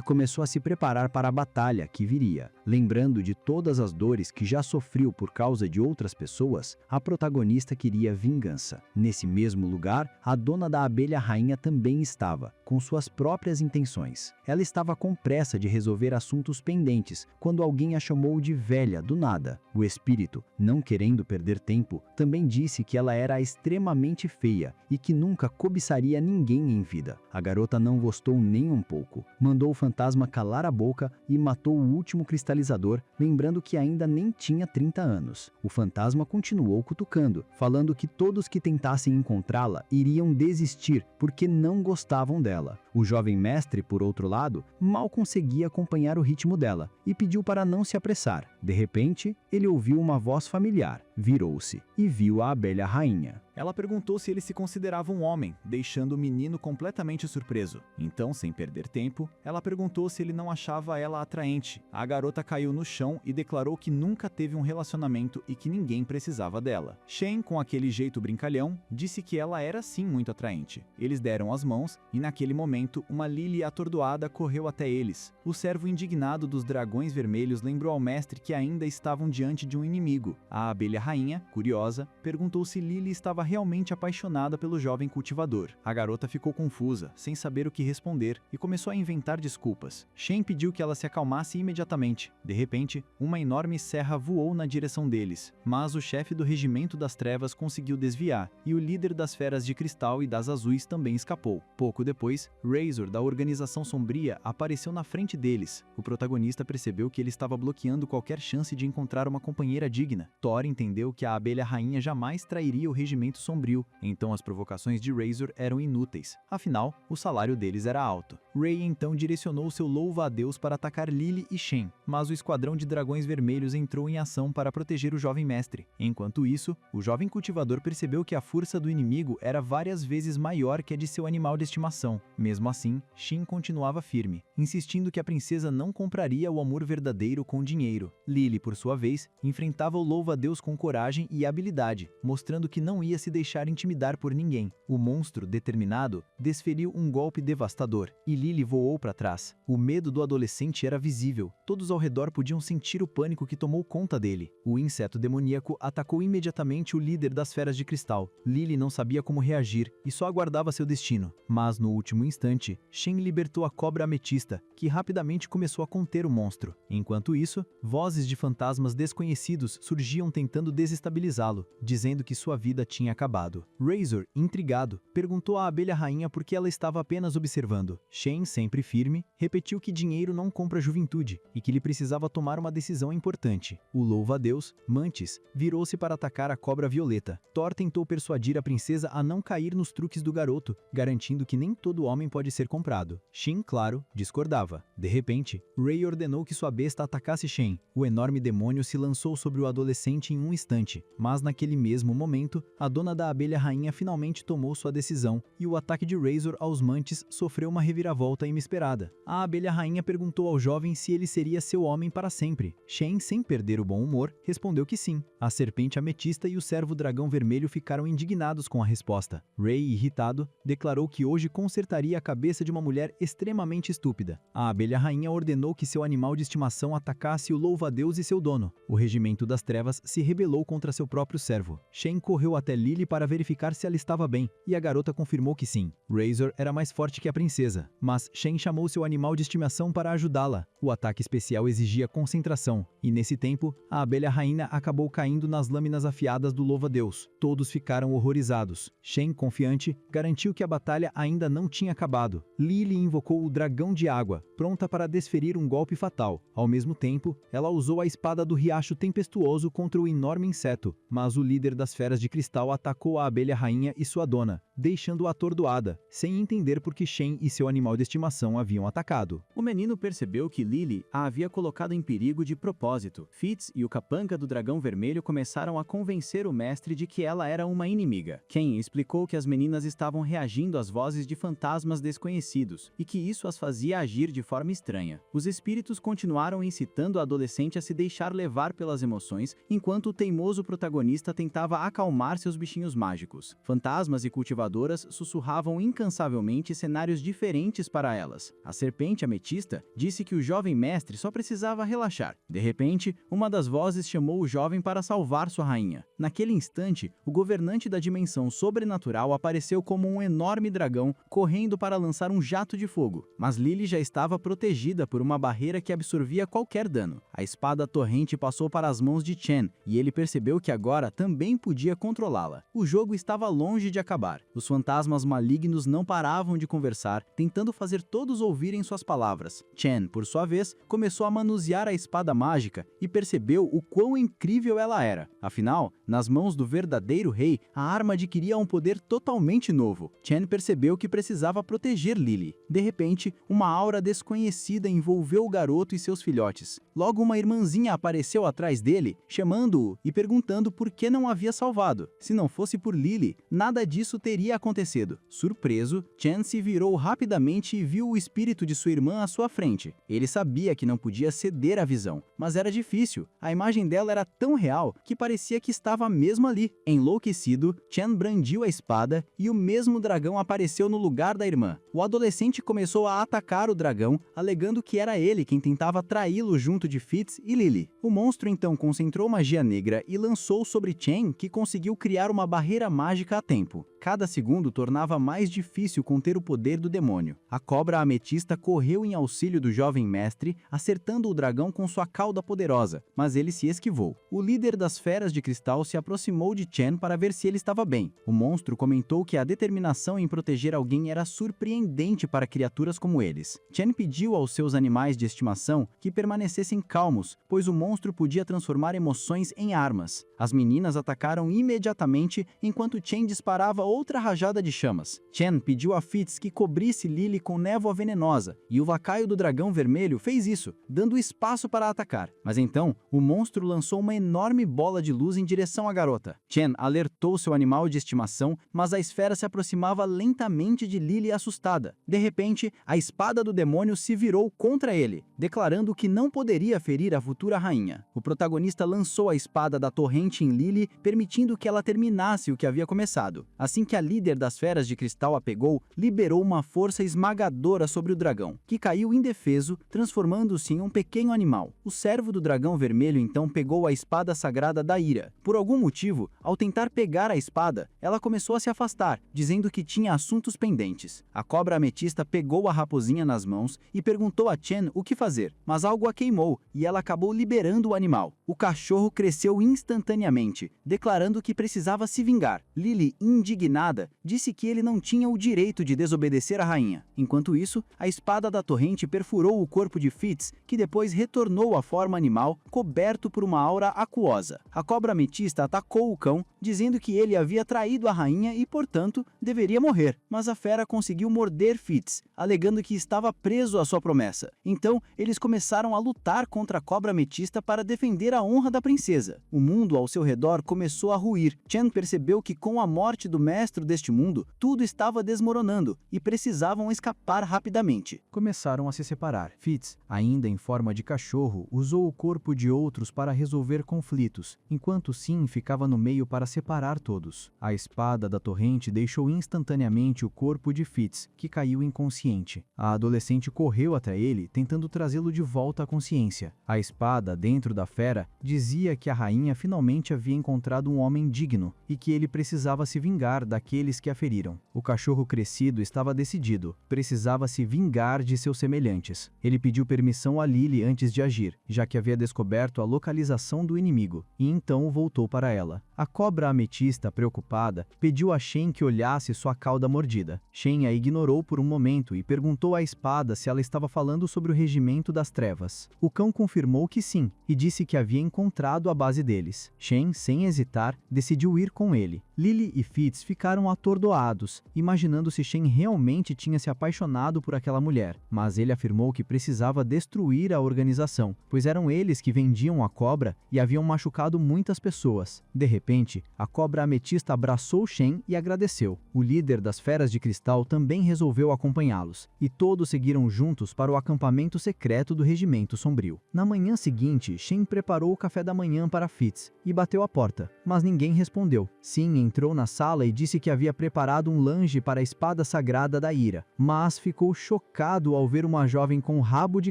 começou a se preparar para a batalha que viria. Lembrando de todas as dores que já sofreu por causa de outras pessoas, a protagonista queria vingança. Nesse mesmo lugar, a dona da abelha rainha também estava, com suas próprias intenções. Ela estava com pressa de resolver assuntos pendentes, quando alguém a chamou de velha do nada. O espírito, não querendo perder tempo, também disse que ela era extremamente feia e que nunca cobiçaria ninguém em vida. A garota não gostou nem um pouco. Mandou o fantasma calar a boca e matou o último cristalizador, lembrando que ainda nem tinha 30 anos. O fantasma continuou cutucando, falando que todos que tentassem encontrá-la iriam desistir porque não gostavam dela. O jovem mestre, por outro lado, mal conseguia acompanhar o ritmo dela e pediu para não se apressar. De repente, ele ouviu uma voz familiar, virou-se e viu a abelha rainha. Ela perguntou se ele se considerava um homem, deixando o menino completamente surpreso. Então, sem perder tempo, ela perguntou se ele não achava ela atraente. A garota caiu no chão e declarou que nunca teve um relacionamento e que ninguém precisava dela. Shen, com aquele jeito brincalhão, disse que ela era sim muito atraente. Eles deram as mãos e naquele momento uma Lily atordoada correu até eles. O servo indignado dos dragões vermelhos lembrou ao mestre que ainda estavam diante de um inimigo. A abelha rainha, curiosa, perguntou se Lily estava realmente apaixonada pelo jovem cultivador. A garota ficou confusa, sem saber o que responder, e começou a inventar desculpas. Shen pediu que ela se acalmasse imediatamente. De repente, uma enorme serra voou na direção deles, mas o chefe do regimento das trevas conseguiu desviar, e o líder das feras de cristal e das azuis também escapou. Pouco depois, Razor, da organização sombria, apareceu na frente deles. O protagonista percebeu que ele estava bloqueando qualquer chance de encontrar uma companheira digna. Thor entendeu que a abelha rainha jamais trairia o regimento sombrio, então as provocações de Razor eram inúteis. Afinal, o salário deles era alto. Ray então direcionou seu louva-a-Deus para atacar Lily e Shen, mas o esquadrão de dragões vermelhos entrou em ação para proteger o jovem mestre. Enquanto isso, o jovem cultivador percebeu que a força do inimigo era várias vezes maior que a de seu animal de estimação. Mesmo assim, Shen continuava firme, insistindo que a princesa não compraria o amor verdadeiro com dinheiro. Lily, por sua vez, enfrentava o louva-a-Deus com coragem e habilidade, mostrando que não ia se deixar intimidar por ninguém. O monstro, determinado, desferiu um golpe devastador e Lily voou para trás. O medo do adolescente era visível. Todos ao redor podiam sentir o pânico que tomou conta dele. O inseto demoníaco atacou imediatamente o líder das feras de cristal. Lily não sabia como reagir e só aguardava seu destino. Mas no último instante, Shen libertou a cobra ametista, que rapidamente começou a conter o monstro. Enquanto isso, vozes de fantasmas desconhecidos surgiam tentando desestabilizá-lo, dizendo que sua vida tinha acabado. Razor, intrigado, perguntou à abelha rainha por que ela estava apenas observando. Shen, sempre firme, repetiu que dinheiro não compra juventude e que ele precisava tomar uma decisão importante. O louva-a-Deus, Mantis, virou-se para atacar a cobra violeta. Thor tentou persuadir a princesa a não cair nos truques do garoto, garantindo que nem todo homem pode ser comprado. Shen, claro, discordava. De repente, Ray ordenou que sua besta atacasse Shen. O enorme demônio se lançou sobre o adolescente em um bastante, mas naquele mesmo momento, a dona da abelha rainha finalmente tomou sua decisão e o ataque de Razor aos mantes sofreu uma reviravolta inesperada. A abelha rainha perguntou ao jovem se ele seria seu homem para sempre. Shen, sem perder o bom humor, respondeu que sim. A serpente ametista e o servo dragão vermelho ficaram indignados com a resposta. Ray, irritado, declarou que hoje consertaria a cabeça de uma mulher extremamente estúpida. A abelha rainha ordenou que seu animal de estimação atacasse o louva-a-Deus e seu dono. O regimento das trevas se rebelou contra seu próprio servo. Shen correu até Lily para verificar se ela estava bem, e a garota confirmou que sim. Razor era mais forte que a princesa, mas Shen chamou seu animal de estimação para ajudá-la. O ataque especial exigia concentração, e nesse tempo, a abelha rainha acabou caindo nas lâminas afiadas do louva-a-Deus. Todos ficaram horrorizados. Shen, confiante, garantiu que a batalha ainda não tinha acabado. Lily invocou o dragão de água, pronta para desferir um golpe fatal. Ao mesmo tempo, ela usou a espada do riacho tempestuoso contra o enorme inseto, mas o líder das feras de cristal atacou a abelha rainha e sua dona, deixando-a atordoada, sem entender por que Shen e seu animal de estimação haviam atacado. O menino percebeu que Lily a havia colocado em perigo de propósito. Fitz e o capanga do dragão vermelho começaram a convencer o mestre de que ela era uma inimiga. Ken explicou que as meninas estavam reagindo às vozes de fantasmas desconhecidos e que isso as fazia agir de forma estranha. Os espíritos continuaram incitando a adolescente a se deixar levar pelas emoções, enquanto o teimoso protagonista tentava acalmar seus bichinhos mágicos. Fantasmas e cultivadoras sussurravam incansavelmente cenários diferentes para elas. A serpente ametista disse que o jovem mestre só precisava relaxar. De repente, uma das vozes chamou o jovem para salvar sua rainha. Naquele instante, o governante da dimensão sobrenatural apareceu como um enorme dragão correndo para lançar um jato de fogo. Mas Lily já estava protegida por uma barreira que absorvia qualquer dano. A espada torrente passou para as mãos de Chen e ele percebeu que agora também podia controlá-la. O jogo estava longe de acabar. Os fantasmas malignos não paravam de conversar, tentando fazer todos ouvirem suas palavras. Chen, por sua vez, começou a manusear a espada mágica e percebeu o quão incrível ela era. Afinal, nas mãos do verdadeiro rei, a arma adquiria um poder totalmente novo. Chen percebeu que precisava proteger Lily. De repente, uma aura desconhecida envolveu o garoto e seus filhotes. Logo, uma irmãzinha apareceu atrás dele, chamando-o e perguntando por que não havia salvado. Se não fosse por Lily, nada disso teria acontecido. Surpreso, Chen se virou rapidamente e viu o espírito de sua irmã à sua frente. Ele sabia que não podia ceder à visão, mas era difícil. A imagem dela era tão real que parecia que estava mesmo ali. Enlouquecido, Chen brandiu a espada e o mesmo dragão apareceu no lugar da irmã. O adolescente começou a atacar o dragão, alegando que era ele quem tentava traí-lo junto de Fitz e Lily. O monstro então concentrou magia negra e lançou sobre Chen, que conseguiu criar uma barreira mágica a tempo. Cada segundo tornava mais difícil conter o poder do demônio. A cobra ametista correu em auxílio do jovem mestre, acertando o dragão com sua cauda poderosa, mas ele se esquivou. O líder das feras de cristal se aproximou de Chen para ver se ele estava bem. O monstro comentou que a determinação em proteger alguém era surpreendente para criaturas como eles. Chen pediu aos seus animais de estimação que permanecessem calmos, pois o monstro podia transformar emoções em armas. As meninas atacaram imediatamente enquanto Chen disparava outra rajada de chamas. Chen pediu a Fitz que cobrisse Lily com névoa venenosa, e o lacaio do dragão vermelho fez isso, dando espaço para atacar. Mas então, o monstro lançou uma enorme bola de luz em direção à garota. Chen alertou seu animal de estimação, mas a esfera se aproximava lentamente de Lily assustada. De repente, a espada do demônio se virou contra ele, declarando que não poderia ferir a futura rainha. O protagonista lançou a espada da torrente em Lily, permitindo que ela terminasse o que havia começado. Assim que a líder das feras de cristal a pegou, liberou uma força esmagadora sobre o dragão, que caiu indefeso, transformando-se em um pequeno animal. O servo do dragão vermelho então pegou a espada sagrada da ira. Por algum motivo, ao tentar pegar a espada, ela começou a se afastar, dizendo que tinha assuntos pendentes. A cobra ametista pegou a raposinha nas mãos e perguntou a Chen o que fazer, mas algo a queimou e ela acabou liberando o animal. O cachorro cresceu instantaneamente, declarando que precisava se vingar. Lily, indignada, espada, disse que ele não tinha o direito de desobedecer à rainha. Enquanto isso, a espada da torrente perfurou o corpo de Fitz, que depois retornou à forma animal, coberto por uma aura aquosa. A cobra ametista atacou o cão, dizendo que ele havia traído a rainha e, portanto, deveria morrer. Mas a fera conseguiu morder Fitz, alegando que estava preso à sua promessa. Então, eles começaram a lutar contra a cobra ametista para defender a honra da princesa. O mundo ao seu redor começou a ruir. Chen percebeu que com a morte do mestre deste mundo, tudo estava desmoronando e precisavam escapar rapidamente. Começaram a se separar. Fitz, ainda em forma de cachorro, usou o corpo de outros para resolver conflitos, enquanto Sin ficava no meio para separar todos. A espada da torrente deixou instantaneamente o corpo de Fitz, que caiu inconsciente. A adolescente correu até ele, tentando trazê-lo de volta à consciência. A espada, dentro da fera, dizia que a rainha finalmente havia encontrado um homem digno e que ele precisava se vingar daqueles que a feriram. O cachorro crescido estava decidido, precisava se vingar de seus semelhantes. Ele pediu permissão a Lily antes de agir, já que havia descoberto a localização do inimigo, e então voltou para ela. A cobra ametista, preocupada, pediu a Shen que olhasse sua cauda mordida. Shen a ignorou por um momento e perguntou à espada se ela estava falando sobre o regimento das trevas. O cão confirmou que sim, e disse que havia encontrado a base deles. Shen, sem hesitar, decidiu ir com ele. Lily e Fitz ficaram atordoados, imaginando se Shen realmente tinha se apaixonado por aquela mulher, mas ele afirmou que precisava destruir a organização, pois eram eles que vendiam a cobra e haviam machucado muitas pessoas. De repente, a cobra ametista abraçou Shen e agradeceu. O líder das feras de cristal também resolveu acompanhá-los, e todos seguiram juntos para o acampamento secreto do Regimento Sombrio. Na manhã seguinte, Shen preparou o café da manhã para Fitz e bateu à porta, mas ninguém respondeu. Sin entrou na sala e disse que havia preparado um lanche para a espada sagrada da ira, mas ficou chocado ao ver uma jovem com rabo de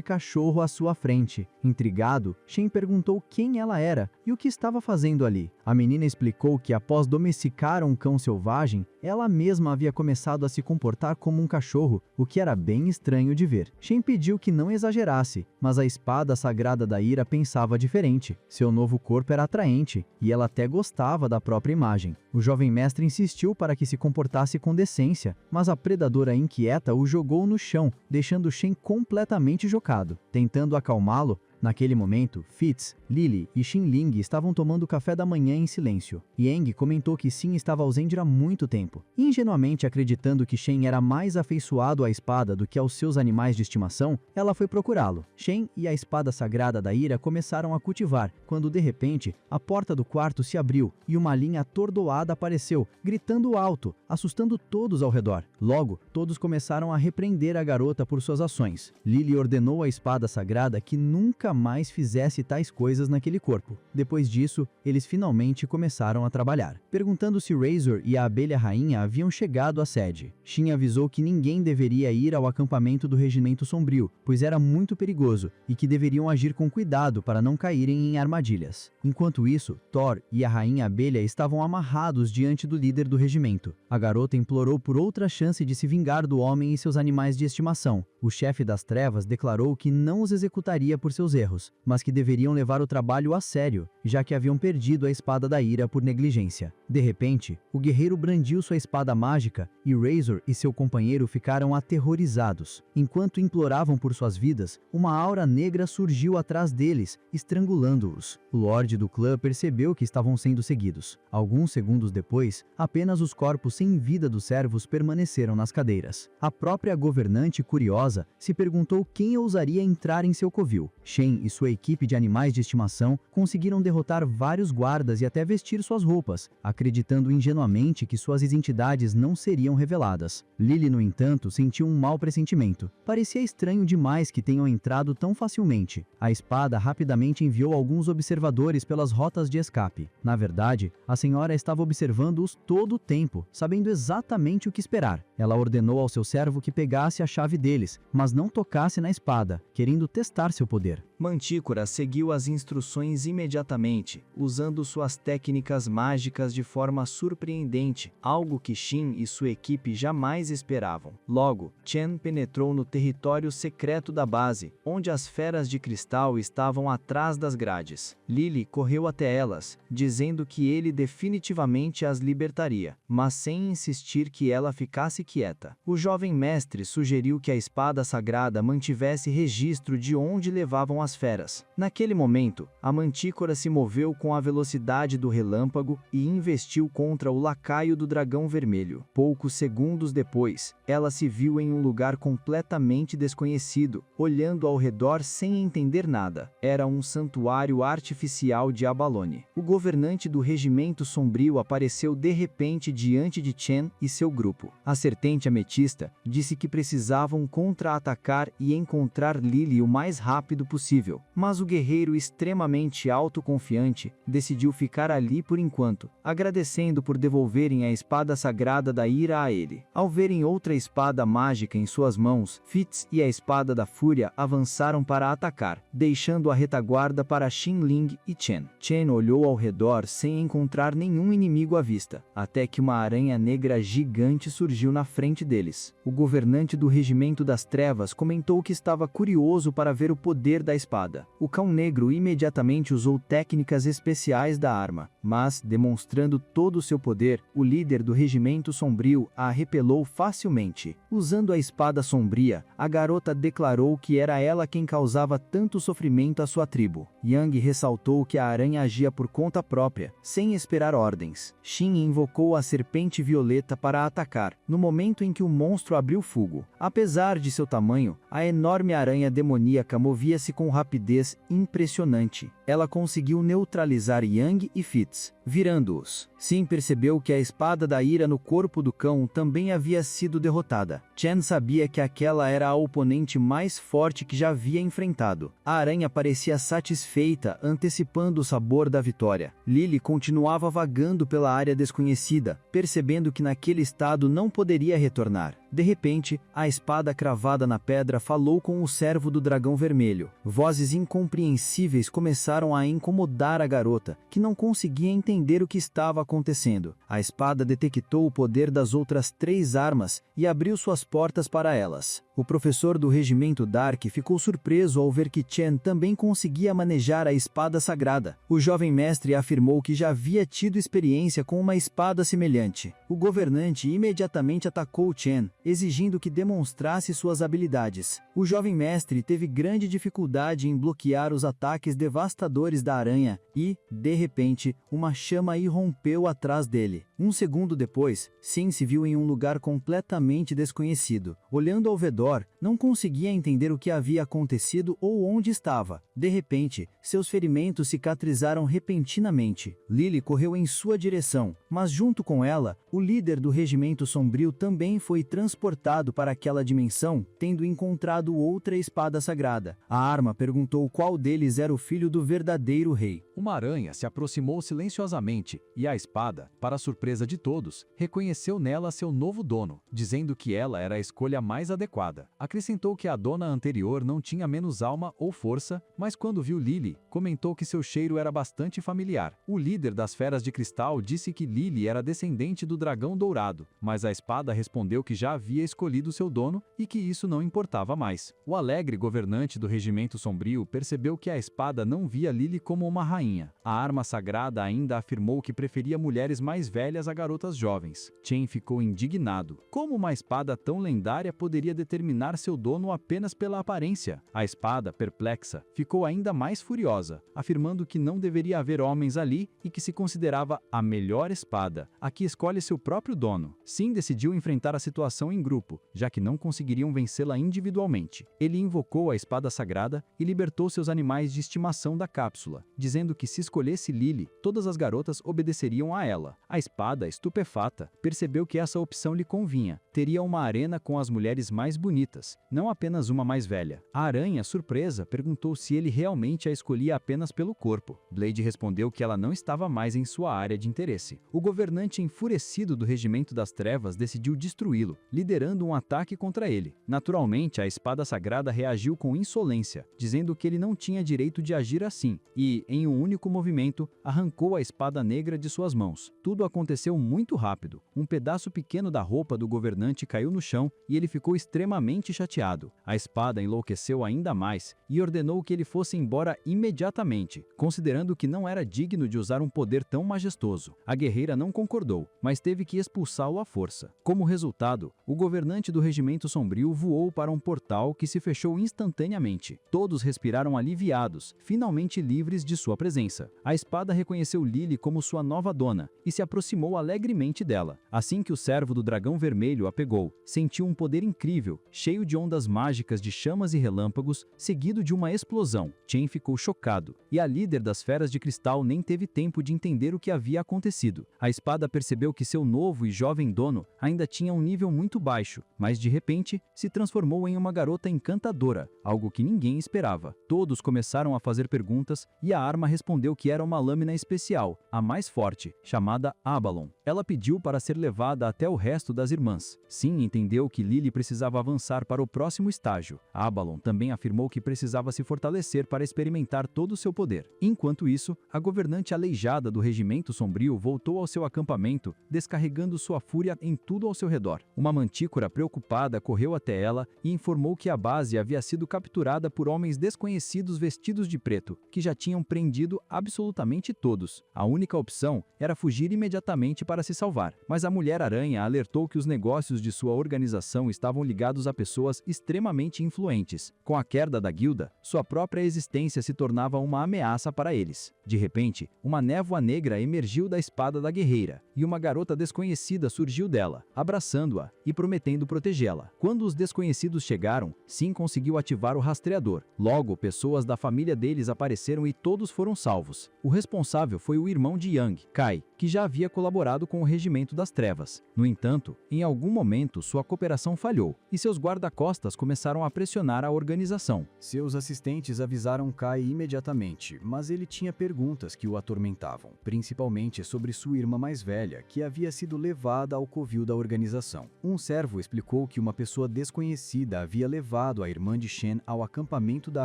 cachorro à sua frente. Intrigado, Shen perguntou quem ela era e o que estava fazendo ali. A menina explicou que após domesticar um cão selvagem, ela mesma havia começado a se comportar como um cachorro, o que era bem estranho de ver. Shen pediu que não exagerasse, mas a espada sagrada da ira pensava diferente. Seu novo corpo era atraente, e ela até gostava da própria imagem. O jovem mestre insistiu para que se comportasse com decência, mas a predadora inquieta o jogou no chão, deixando Shen completamente chocado. Tentando acalmá-lo, naquele momento, Fitz, Lily e Xinling estavam tomando café da manhã em silêncio. Yang comentou que Xin estava ausente há muito tempo. Ingenuamente acreditando que Shen era mais afeiçoado à espada do que aos seus animais de estimação, ela foi procurá-lo. Shen e a espada sagrada da ira começaram a cultivar, quando de repente, a porta do quarto se abriu e uma linha atordoada apareceu, gritando alto, assustando todos ao redor. Logo, todos começaram a repreender a garota por suas ações. Lily ordenou à espada sagrada que nunca mais fizesse tais coisas naquele corpo. Depois disso, eles finalmente começaram a trabalhar, perguntando se Razor e a abelha rainha haviam chegado à sede. Shin avisou que ninguém deveria ir ao acampamento do Regimento Sombrio, pois era muito perigoso e que deveriam agir com cuidado para não caírem em armadilhas. Enquanto isso, Thor e a rainha abelha estavam amarrados diante do líder do regimento. A garota implorou por outra chance de se vingar do homem e seus animais de estimação. O chefe das trevas declarou que não os executaria por seus erros, mas que deveriam levar o trabalho a sério, já que haviam perdido a espada da ira por negligência. De repente, o guerreiro brandiu sua espada mágica e Razor e seu companheiro ficaram aterrorizados. Enquanto imploravam por suas vidas, uma aura negra surgiu atrás deles, estrangulando-os. O Lorde do clã percebeu que estavam sendo seguidos. Alguns segundos depois, apenas os corpos sem vida dos servos permaneceram nas cadeiras. A própria governante, curiosa, se perguntou quem ousaria entrar em seu covil. Shen e sua equipe de animais de estimação conseguiram derrotar vários guardas e até vestir suas roupas, acreditando ingenuamente que suas identidades não seriam reveladas. Lily, no entanto, sentiu um mau pressentimento. Parecia estranho demais que tenham entrado tão facilmente. A espada rapidamente enviou alguns observadores pelas rotas de escape. Na verdade, a senhora estava observando-os todo o tempo, sabendo exatamente o que esperar. Ela ordenou ao seu servo que pegasse a chave deles, mas não tocasse na espada, querendo testar seu poder. Mantícora seguiu as instruções imediatamente, usando suas técnicas mágicas de forma surpreendente, algo que Shin e sua equipe jamais esperavam. Logo, Chen penetrou no território secreto da base, onde as feras de cristal estavam atrás das grades. Lily correu até elas, dizendo que ele definitivamente as libertaria, mas sem insistir que ela ficasse quieta. O jovem mestre sugeriu que a espada sagrada mantivesse registro de onde levavam as feras. Naquele momento, a mantícora se moveu com a velocidade do relâmpago e investiu contra o lacaio do dragão vermelho. Poucos segundos depois, ela se viu em um lugar completamente desconhecido, olhando ao redor sem entender nada. Era um santuário artificial de Abalone. O governante do regimento sombrio apareceu de repente diante de Chen e seu grupo. A serpente ametista disse que precisavam contra-atacar e encontrar Lily o mais rápido possível. Mas o guerreiro extremamente autoconfiante decidiu ficar ali por enquanto, agradecendo por devolverem a espada sagrada da ira a ele. Ao verem outra espada mágica em suas mãos, Fitz e a espada da fúria avançaram para atacar, deixando a retaguarda para Xin Ling e Chen. Chen olhou ao redor sem encontrar nenhum inimigo à vista, até que uma aranha negra gigante surgiu na frente deles. O governante do Regimento das Trevas comentou que estava curioso para ver o poder da espada. O cão negro imediatamente usou técnicas especiais da arma, mas, demonstrando todo o seu poder, o líder do Regimento Sombrio a repelou facilmente. Usando a espada sombria, a garota declarou que era ela quem causava tanto sofrimento à sua tribo. Yang ressaltou que a aranha agia por conta própria, sem esperar ordens. Shin invocou a serpente violeta para atacar, no momento em que o monstro abriu fogo. Apesar de seu tamanho, a enorme aranha demoníaca movia-se com rapidez impressionante. Ela conseguiu neutralizar Yang e Fitz, virando-os. Sim percebeu que a espada da ira no corpo do cão também havia sido derrotada. Chen sabia que aquela era a oponente mais forte que já havia enfrentado. A aranha parecia satisfeita, antecipando o sabor da vitória. Lily continuava vagando pela área desconhecida, percebendo que naquele estado não poderia retornar. De repente, a espada cravada na pedra falou com o servo do dragão vermelho. Vozes incompreensíveis começaram a incomodar a garota, que não conseguia entender o que estava acontecendo. A espada detectou o poder das outras 3 armas e abriu suas portas para elas. O professor do Regimento Dark ficou surpreso ao ver que Chen também conseguia manejar a espada sagrada. O jovem mestre afirmou que já havia tido experiência com uma espada semelhante. O governante imediatamente atacou Chen, exigindo que demonstrasse suas habilidades. O jovem mestre teve grande dificuldade em bloquear os ataques devastadores da aranha e, de repente, uma chama irrompeu atrás dele. Um segundo depois, Xin se viu em um lugar completamente desconhecido. Olhando ao redor, não conseguia entender o que havia acontecido ou onde estava. De repente, seus ferimentos cicatrizaram repentinamente. Lily correu em sua direção, mas junto com ela, o líder do Regimento Sombrio também foi transportado para aquela dimensão, tendo encontrado outra espada sagrada. A arma perguntou qual deles era o filho do verdadeiro rei. Uma aranha se aproximou silenciosamente e a espada, para surpresa de todos, reconheceu nela seu novo dono, dizendo que ela era a escolha mais adequada. Acrescentou que a dona anterior não tinha menos alma ou força, mas quando viu Lily, comentou que seu cheiro era bastante familiar. O líder das feras de cristal disse que Lily era descendente do dragão dourado, mas a espada respondeu que já havia escolhido seu dono e que isso não importava mais. O alegre governante do Regimento Sombrio percebeu que a espada não via Lily como uma rainha. A arma sagrada ainda afirmou que preferia mulheres mais velhas a garotas jovens. Chen ficou indignado. Como uma espada tão lendária poderia determinar seu dono apenas pela aparência? A espada, perplexa, ficou ainda mais furiosa, afirmando que não deveria haver homens ali e que se considerava a melhor espada, a que escolhe seu próprio dono. Xin decidiu enfrentar a situação em grupo, já que não conseguiriam vencê-la individualmente. Ele invocou a espada sagrada e libertou seus animais de estimação da cápsula, dizendo que se escolhesse Lily, todas as garotas obedeceriam a ela. A espada, estupefata, percebeu que essa opção lhe convinha. Teria uma arena com as mulheres mais bonitas bonitas, não apenas uma mais velha. A aranha, surpresa, perguntou se ele realmente a escolhia apenas pelo corpo. Blade respondeu que ela não estava mais em sua área de interesse. O governante enfurecido do Regimento das Trevas decidiu destruí-lo, liderando um ataque contra ele. Naturalmente, a espada sagrada reagiu com insolência, dizendo que ele não tinha direito de agir assim, e, em um único movimento, arrancou a espada negra de suas mãos. Tudo aconteceu muito rápido. Um pedaço pequeno da roupa do governante caiu no chão e ele ficou extremamente chateado. A espada enlouqueceu ainda mais e ordenou que ele fosse embora imediatamente, considerando que não era digno de usar um poder tão majestoso. A guerreira não concordou, mas teve que expulsá-lo à força. Como resultado, o governante do Regimento Sombrio voou para um portal que se fechou instantaneamente. Todos respiraram aliviados, finalmente livres de sua presença. A espada reconheceu Lily como sua nova dona e se aproximou alegremente dela. Assim que o servo do dragão vermelho a pegou, sentiu um poder incrível, cheio de ondas mágicas de chamas e relâmpagos, seguido de uma explosão. Chen ficou chocado, e a líder das feras de cristal nem teve tempo de entender o que havia acontecido. A espada percebeu que seu novo e jovem dono ainda tinha um nível muito baixo, mas de repente se transformou em uma garota encantadora, algo que ninguém esperava. Todos começaram a fazer perguntas e a arma respondeu que era uma lâmina especial, a mais forte, chamada Abalon. Ela pediu para ser levada até o resto das irmãs. Sim, entendeu que Lily precisava avançar para o próximo estágio. Abalon também afirmou que precisava se fortalecer para experimentar todo o seu poder. Enquanto isso, a governante aleijada do Regimento Sombrio voltou ao seu acampamento, descarregando sua fúria em tudo ao seu redor. Uma mantícora preocupada correu até ela e informou que a base havia sido capturada por homens desconhecidos vestidos de preto, que já tinham prendido absolutamente todos. A única opção era fugir imediatamente para se salvar, mas a Mulher-Aranha alertou que os negócios de sua organização estavam ligados a pessoas extremamente influentes. Com a queda da guilda, sua própria existência se tornava uma ameaça para eles. De repente, uma névoa negra emergiu da espada da guerreira, e uma garota desconhecida surgiu dela, abraçando-a e prometendo protegê-la. Quando os desconhecidos chegaram, Sin conseguiu ativar o rastreador. Logo, pessoas da família deles apareceram e todos foram salvos. O responsável foi o irmão de Yang, Kai, que já havia colaborado com o Regimento das Trevas. No entanto, em algum momento sua cooperação falhou, e seus guarda-costas começaram a pressionar a organização. Seus assistentes avisaram Kai imediatamente, mas ele tinha perguntas que o atormentavam, principalmente sobre sua irmã mais velha, que havia sido levada ao covil da organização. Um servo explicou que uma pessoa desconhecida havia levado a irmã de Shen ao acampamento da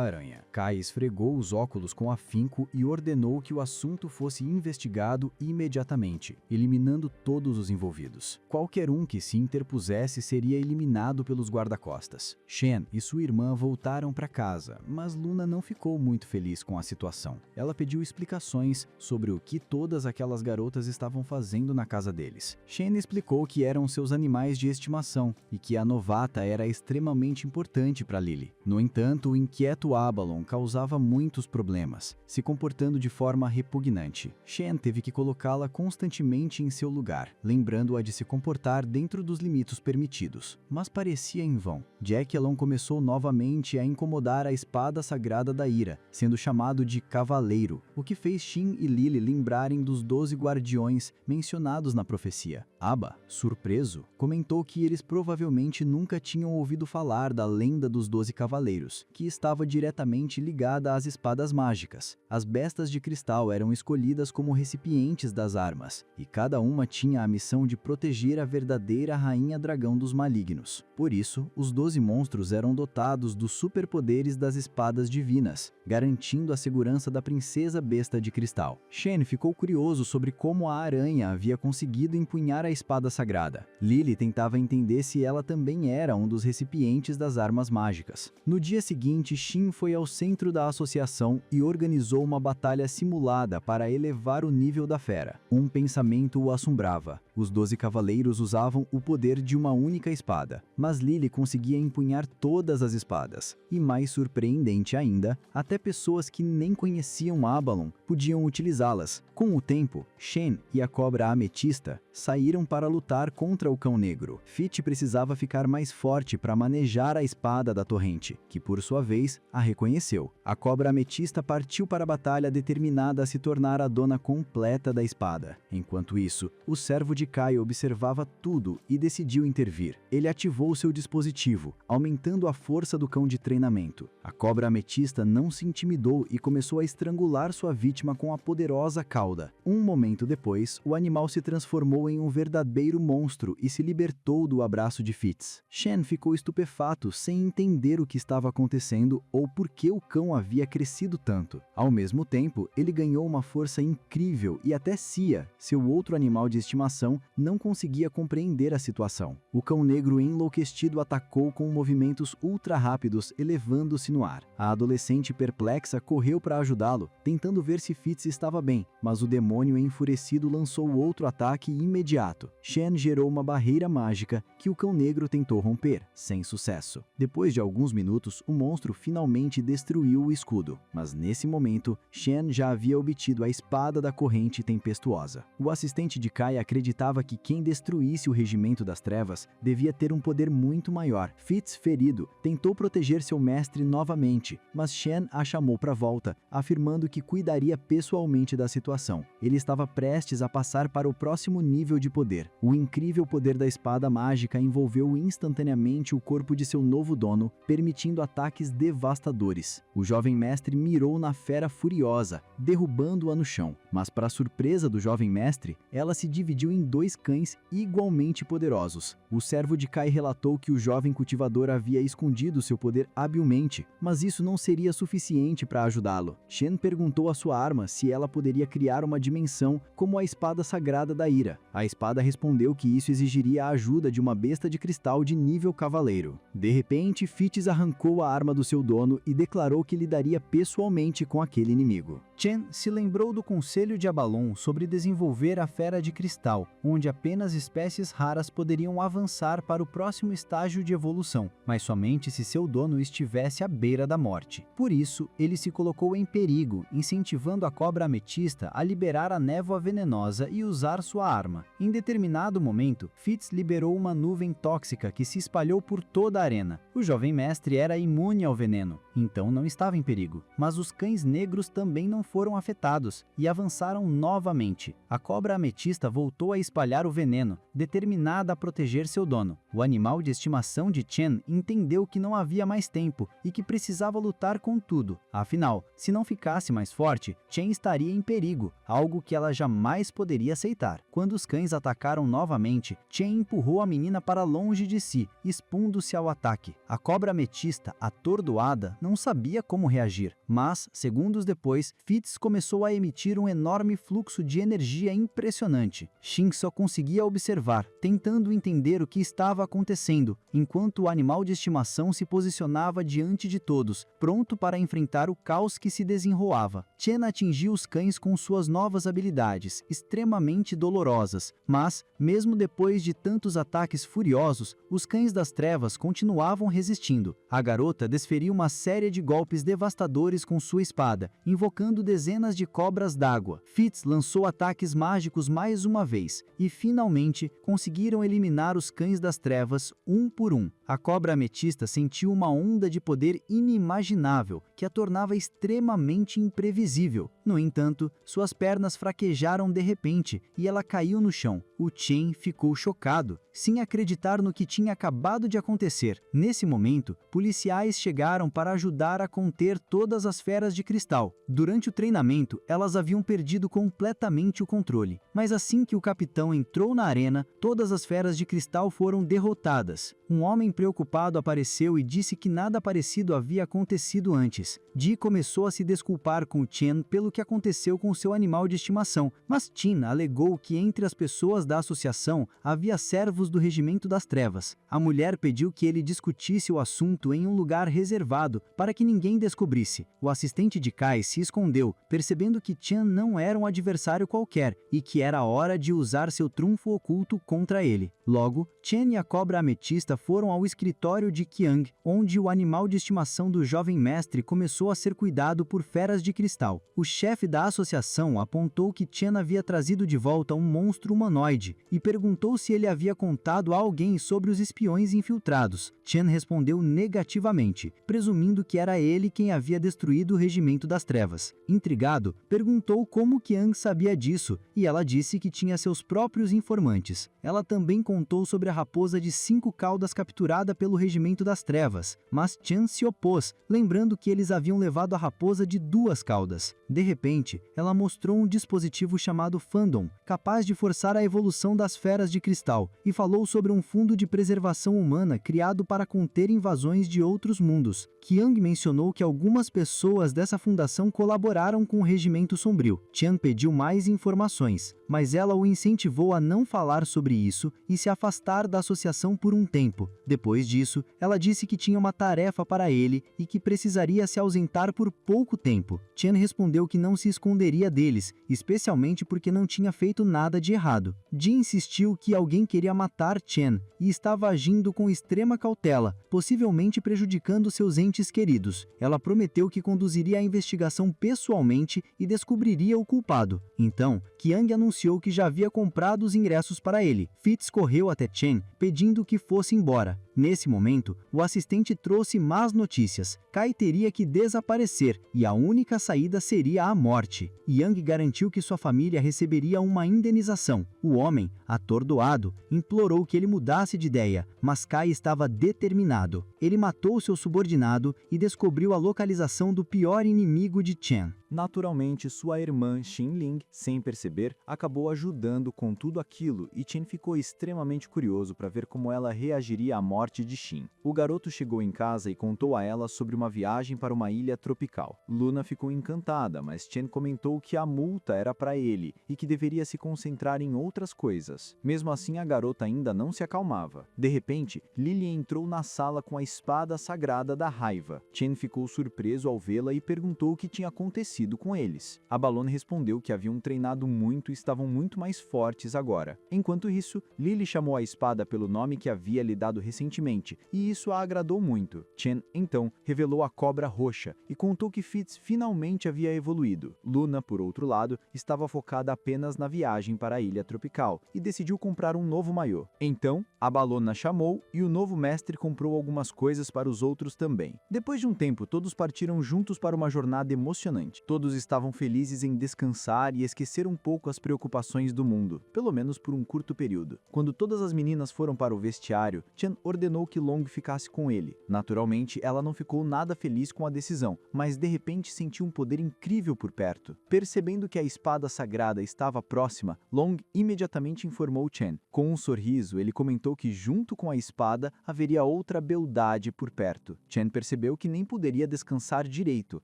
aranha. Kai esfregou os óculos com afinco e ordenou que o assunto fosse investigado imediatamente, eliminando todos os envolvidos. Qualquer um que se interpusesse seria eliminado pelos guarda-costas. Shen e sua irmã voltaram para casa, mas Luna não ficou muito feliz com a situação. Ela pediu explicações sobre o que todas aquelas garotas estavam fazendo na casa deles. Shen explicou que eram seus animais de estimação e que a novata era extremamente importante para Lily. No entanto, o inquieto Abalon causava muitos problemas, se comportando de forma repugnante. Shen teve que colocá-la constantemente em seu lugar, lembrando-a de se comportar dentro dos limites permitidos. Mas parecia em vão. Jacqueline começou novamente a incomodar a espada sagrada da ira, sendo chamado de Cavaleiro, o que fez Shin e Lily lembrarem dos 12 guardiões mencionados na profecia. Abba, surpreso, comentou que eles provavelmente nunca tinham ouvido falar da lenda dos 12 cavaleiros, que estava diretamente ligada às espadas mágicas. As bestas de cristal eram escolhidas como recipientes das armas, e cada uma tinha a missão de proteger a verdadeira rainha dragão dos malignos. Por isso, os 12 monstros eram dotados dos superpoderes das espadas divinas, garantindo a segurança da princesa besta de cristal. Shen ficou curioso sobre como a aranha havia conseguido empunhar a espada sagrada. Lily tentava entender se ela também era um dos recipientes das armas mágicas. No dia seguinte, Shin foi ao centro da associação e organizou uma batalha simulada para elevar o nível da fera. Um pensamento o assombrava. Os 12 cavaleiros usavam o poder de uma única espada, mas Lily conseguia empunhar todas as espadas. E mais surpreendente ainda, até pessoas que nem conheciam Abalon podiam utilizá-las. Com o tempo, Shen e a cobra ametista saíram para lutar contra o cão negro. Fitz precisava ficar mais forte para manejar a espada da torrente, que por sua vez a reconheceu. A cobra ametista partiu para a batalha determinada a se tornar a dona completa da espada. Enquanto isso, o servo de Kai observava tudo e decidiu intervir. Ele ativou seu dispositivo, aumentando a força do cão de treinamento. A cobra ametista não se intimidou e começou a estrangular sua vítima com a poderosa cauda. Um momento depois, o animal se transformou em um verdadeiro monstro e se libertou do abraço de Fitz. Shen ficou estupefato, sem entender o que estava acontecendo ou por que o cão havia crescido tanto. Ao mesmo tempo, ele ganhou uma força incrível e até Sia, seu outro animal de estimação, não conseguia compreender a situação. O cão negro enlouquecido atacou com movimentos ultra rápidos, elevando-se no ar. A adolescente perplexa correu para ajudá-lo, tentando ver se Fitz estava bem, mas o demônio enfurecido lançou outro ataque imediato. Shen gerou uma barreira mágica que o cão negro tentou romper, sem sucesso. Depois de alguns minutos, o monstro finalmente destruiu o escudo, mas nesse momento, Shen já havia obtido a espada da corrente tempestuosa. O assistente de Kai acreditava que quem destruísse o regimento das trevas devia ter um poder muito maior. Fitz, ferido, tentou proteger seu mestre novamente, mas Shen a chamou para volta, afirmando que cuidaria pessoalmente da situação. Ele estava prestes a passar para o próximo nível de poder. O incrível poder da espada mágica envolveu instantaneamente o corpo de seu novo dono, permitindo ataques devastadores. O jovem mestre mirou na fera furiosa, derrubando-a no chão. Mas, para surpresa do jovem mestre, ela se dividiu em dois cães igualmente poderosos. O servo de Kai relatou que o jovem cultivador havia escondido seu poder habilmente, mas isso não seria suficiente para ajudá-lo. Shen perguntou à sua arma se ela poderia criar uma dimensão como a espada sagrada da ira. A espada respondeu que isso exigiria a ajuda de uma besta de cristal de nível cavaleiro. De repente, Fitz arrancou a arma do seu dono e declarou que lidaria pessoalmente com aquele inimigo. Chen se lembrou do conselho de Abalon sobre desenvolver a fera de cristal, onde apenas espécies raras poderiam avançar para o próximo estágio de evolução, mas somente se seu dono estivesse à beira da morte. Por isso, ele se colocou em perigo, incentivando a cobra ametista a liberar a névoa venenosa e usar sua arma. Em determinado momento, Fitz liberou uma nuvem tóxica que se espalhou por toda a arena. O jovem mestre era imune ao veneno, então não estava em perigo. Mas os cães negros também não foram afetados e avançaram novamente. A cobra ametista voltou a espalhar o veneno, determinada a proteger seu dono. O animal de estimação de Chen entendeu que não havia mais tempo e que precisava lutar com tudo. Afinal, se não ficasse mais forte, Chen estaria em perigo, algo que ela jamais poderia aceitar. Quando os cães atacaram novamente, Chen empurrou a menina para longe de si, expondo-se ao ataque. A cobra ametista, atordoada, não sabia como reagir, mas, segundos depois, Fitz começou a emitir um enorme fluxo de energia impressionante. Shin só conseguia observar, tentando entender o que estava acontecendo, enquanto o animal de estimação se posicionava diante de todos, pronto para enfrentar o caos que se desenrolava. Chen atingiu os cães com suas novas habilidades, extremamente dolorosas, mas, mesmo depois de tantos ataques furiosos, os cães das trevas continuavam resistindo. A garota desferiu uma série de golpes devastadores com sua espada, invocando dezenas de cobras d'água. Fitz lançou ataques mágicos mais uma vez, e finalmente conseguiram eliminar os cães das trevas um por um. A cobra ametista sentiu uma onda de poder inimaginável, que a tornava extremamente imprevisível. No entanto, suas pernas fraquejaram de repente e ela caiu no chão. O Chen ficou chocado, sem acreditar no que tinha acabado de acontecer. Nesse momento, policiais chegaram para ajudar a conter todas as feras de cristal. Durante o treinamento, elas haviam perdido completamente o controle. Mas assim que o capitão entrou na arena, todas as feras de cristal foram derrotadas. Um homem preocupado apareceu e disse que nada parecido havia acontecido antes. Ji começou a se desculpar com Chen pelo que aconteceu com seu animal de estimação, mas Tin alegou que entre as pessoas da associação havia servos do Regimento das Trevas. A mulher pediu que ele discutisse o assunto em um lugar reservado para que ninguém descobrisse. O assistente de Kai se escondeu, percebendo que Chen não era um adversário qualquer e que era hora de usar seu trunfo oculto contra ele. Logo, Chen e a cobra ametista foram ao escritório de Qiang, onde o animal de estimação do jovem mestre começou a ser cuidado por feras de cristal. O chefe da associação apontou que Chen havia trazido de volta um monstro humanoide e perguntou se ele havia contado a alguém sobre os espiões infiltrados. Chen respondeu negativamente, presumindo que era ele quem havia destruído o Regimento das Trevas. Intrigado, perguntou como Qiang sabia disso e ela disse que tinha seus próprios informantes. Ela também contou sobre a raposa de 5 caudas capturada pelo Regimento das Trevas, mas Chen se opôs, lembrando que eles haviam levado a raposa de 2 caudas. De repente, ela mostrou um dispositivo chamado Fandom, capaz de forçar a evolução das feras de cristal, e falou sobre um fundo de preservação humana criado para conter invasões de outros mundos. Qiang mencionou que algumas pessoas dessa fundação colaboraram com o Regimento Sombrio. Chen pediu mais informações, mas ela o incentivou a não falar sobre isso e se afastar da associação por um tempo. Depois disso, ela disse que tinha uma tarefa para ele e que precisaria se ausentar por pouco tempo. Chen respondeu que não se esconderia deles, especialmente porque não tinha feito nada de errado. Ji insistiu que alguém queria matar Chen e estava agindo com extrema cautela, possivelmente prejudicando seus entes queridos. Ela prometeu que conduziria a investigação pessoalmente e descobriria o culpado. Então, Qiang anunciou que já havia comprado os ingressos para ele. Fitz correu até Chen, pedindo que fosse embora. Nesse momento, o assistente trouxe más notícias. Kai teria que desaparecer e a única saída seria a morte. Yang garantiu que sua família receberia uma indenização. O homem, atordoado, implorou que ele mudasse de ideia, mas Kai estava determinado. Ele matou seu subordinado e descobriu a localização do pior inimigo de Chen. Naturalmente, sua irmã Xinling, sem perceber, acabou ajudando com tudo aquilo e Chen ficou extremamente curioso para ver como ela reagiria à morte de Xin. O garoto chegou em casa e contou a ela sobre uma viagem para uma ilha tropical. Luna ficou encantada, mas Chen comentou que a multa era para ele e que deveria se concentrar em outras coisas. Mesmo assim, a garota ainda não se acalmava. De repente, Lily entrou na sala com a espada sagrada da raiva. Chen ficou surpreso ao vê-la e perguntou o que tinha acontecido com eles. A Balone respondeu que haviam treinado muito e estavam muito mais fortes agora. Enquanto isso, Lily chamou a espada pelo nome que havia lhe dado recentemente, e isso a agradou muito. Chen, então, revelou a cobra roxa e contou que Fitz finalmente havia evoluído. Luna, por outro lado, estava focada apenas na viagem para a ilha tropical e decidiu comprar um novo maiô. Então, a Balona chamou e o novo mestre comprou algumas coisas para os outros também. Depois de um tempo, todos partiram juntos para uma jornada emocionante. Todos estavam felizes em descansar e esquecer um pouco as preocupações do mundo, pelo menos por um curto período. Quando todas as meninas foram para o vestiário, Chen ordenou que Long ficasse com ele. Naturalmente, ela não ficou nada feliz com a decisão, mas de repente sentiu um poder incrível por perto. Percebendo que a espada sagrada estava próxima, Long imediatamente informou Chen. Com um sorriso, ele comentou que junto com a espada haveria outra beldade por perto. Chen percebeu que nem poderia descansar direito,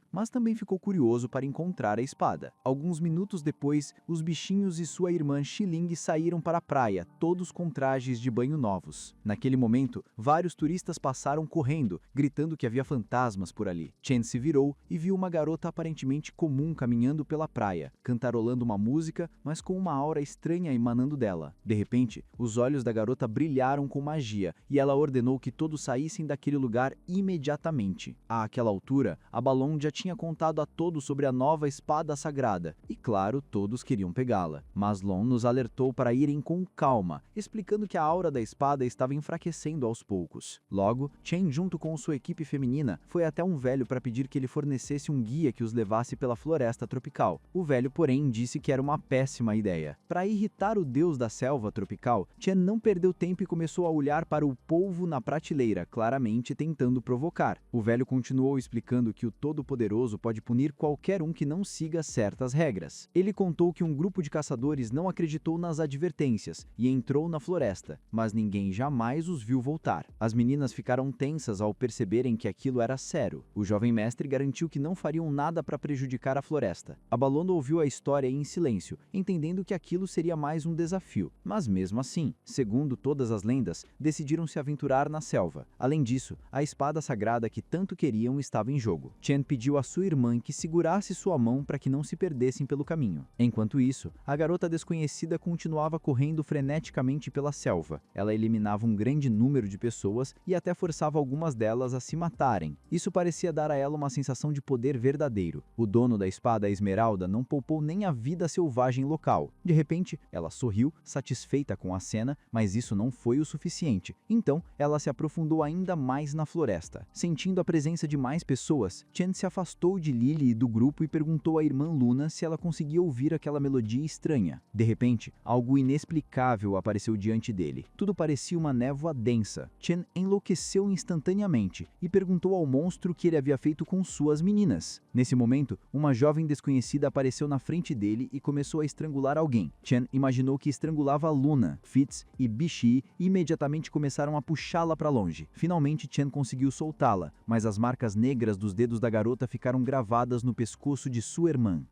mas também ficou curioso para encontrar a espada. Alguns minutos depois, os bichinhos e sua irmã Xiling saíram para a praia, todos com trajes de banho novos. Naquele momento, vários turistas passaram correndo, gritando que havia fantasmas por ali. Chen se virou e viu uma garota aparentemente comum caminhando pela praia, cantarolando uma música, mas com uma aura estranha emanando dela. De repente, os olhos da garota brilharam com magia e ela ordenou que todos saíssem daquele lugar imediatamente. Àquela altura, a Balon já tinha contado a todos sobre a nova espada sagrada, e claro, todos queriam pegá-la. Mas Lon nos alertou para irem com calma, explicando que a aura da espada estava enfraquecendo aos poucos. Logo, Chen, junto com sua equipe feminina, foi até um velho para pedir que ele fornecesse um guia que os levasse pela floresta tropical. O velho, porém, disse que era uma péssima ideia. Para irritar o deus da selva tropical, Chen não perdeu tempo e começou a olhar para o polvo na prateleira, claramente tentando provocar. O velho continuou explicando que o Todo-Poderoso pode punir qualquer um que não siga certas regras. Ele contou que um grupo de caçadores não acreditou nas advertências e entrou na floresta, mas ninguém jamais os viu voltar. lutar. As meninas ficaram tensas ao perceberem que aquilo era sério. O jovem mestre garantiu que não fariam nada para prejudicar a floresta. A Balona ouviu a história em silêncio, entendendo que aquilo seria mais um desafio. Mas mesmo assim, segundo todas as lendas, decidiram se aventurar na selva. Além disso, a espada sagrada que tanto queriam estava em jogo. Chen pediu à sua irmã que segurasse sua mão para que não se perdessem pelo caminho. Enquanto isso, a garota desconhecida continuava correndo freneticamente pela selva. Ela eliminava um grande número de pessoas e até forçava algumas delas a se matarem. Isso parecia dar a ela uma sensação de poder verdadeiro. O dono da espada esmeralda não poupou nem a vida selvagem local. De repente, ela sorriu, satisfeita com a cena, mas isso não foi o suficiente. Então, ela se aprofundou ainda mais na floresta. Sentindo a presença de mais pessoas, Chen se afastou de Lily e do grupo e perguntou à irmã Luna se ela conseguia ouvir aquela melodia estranha. De repente, algo inexplicável apareceu diante dele. Tudo parecia uma névoa densa. Chen enlouqueceu instantaneamente e perguntou ao monstro o que ele havia feito com suas meninas. Nesse momento, uma jovem desconhecida apareceu na frente dele e começou a estrangular alguém. Chen imaginou que estrangulava Luna. Fitz e Bishi imediatamente começaram a puxá-la para longe. Finalmente, Chen conseguiu soltá-la, mas as marcas negras dos dedos da garota ficaram gravadas no pescoço de sua irmã.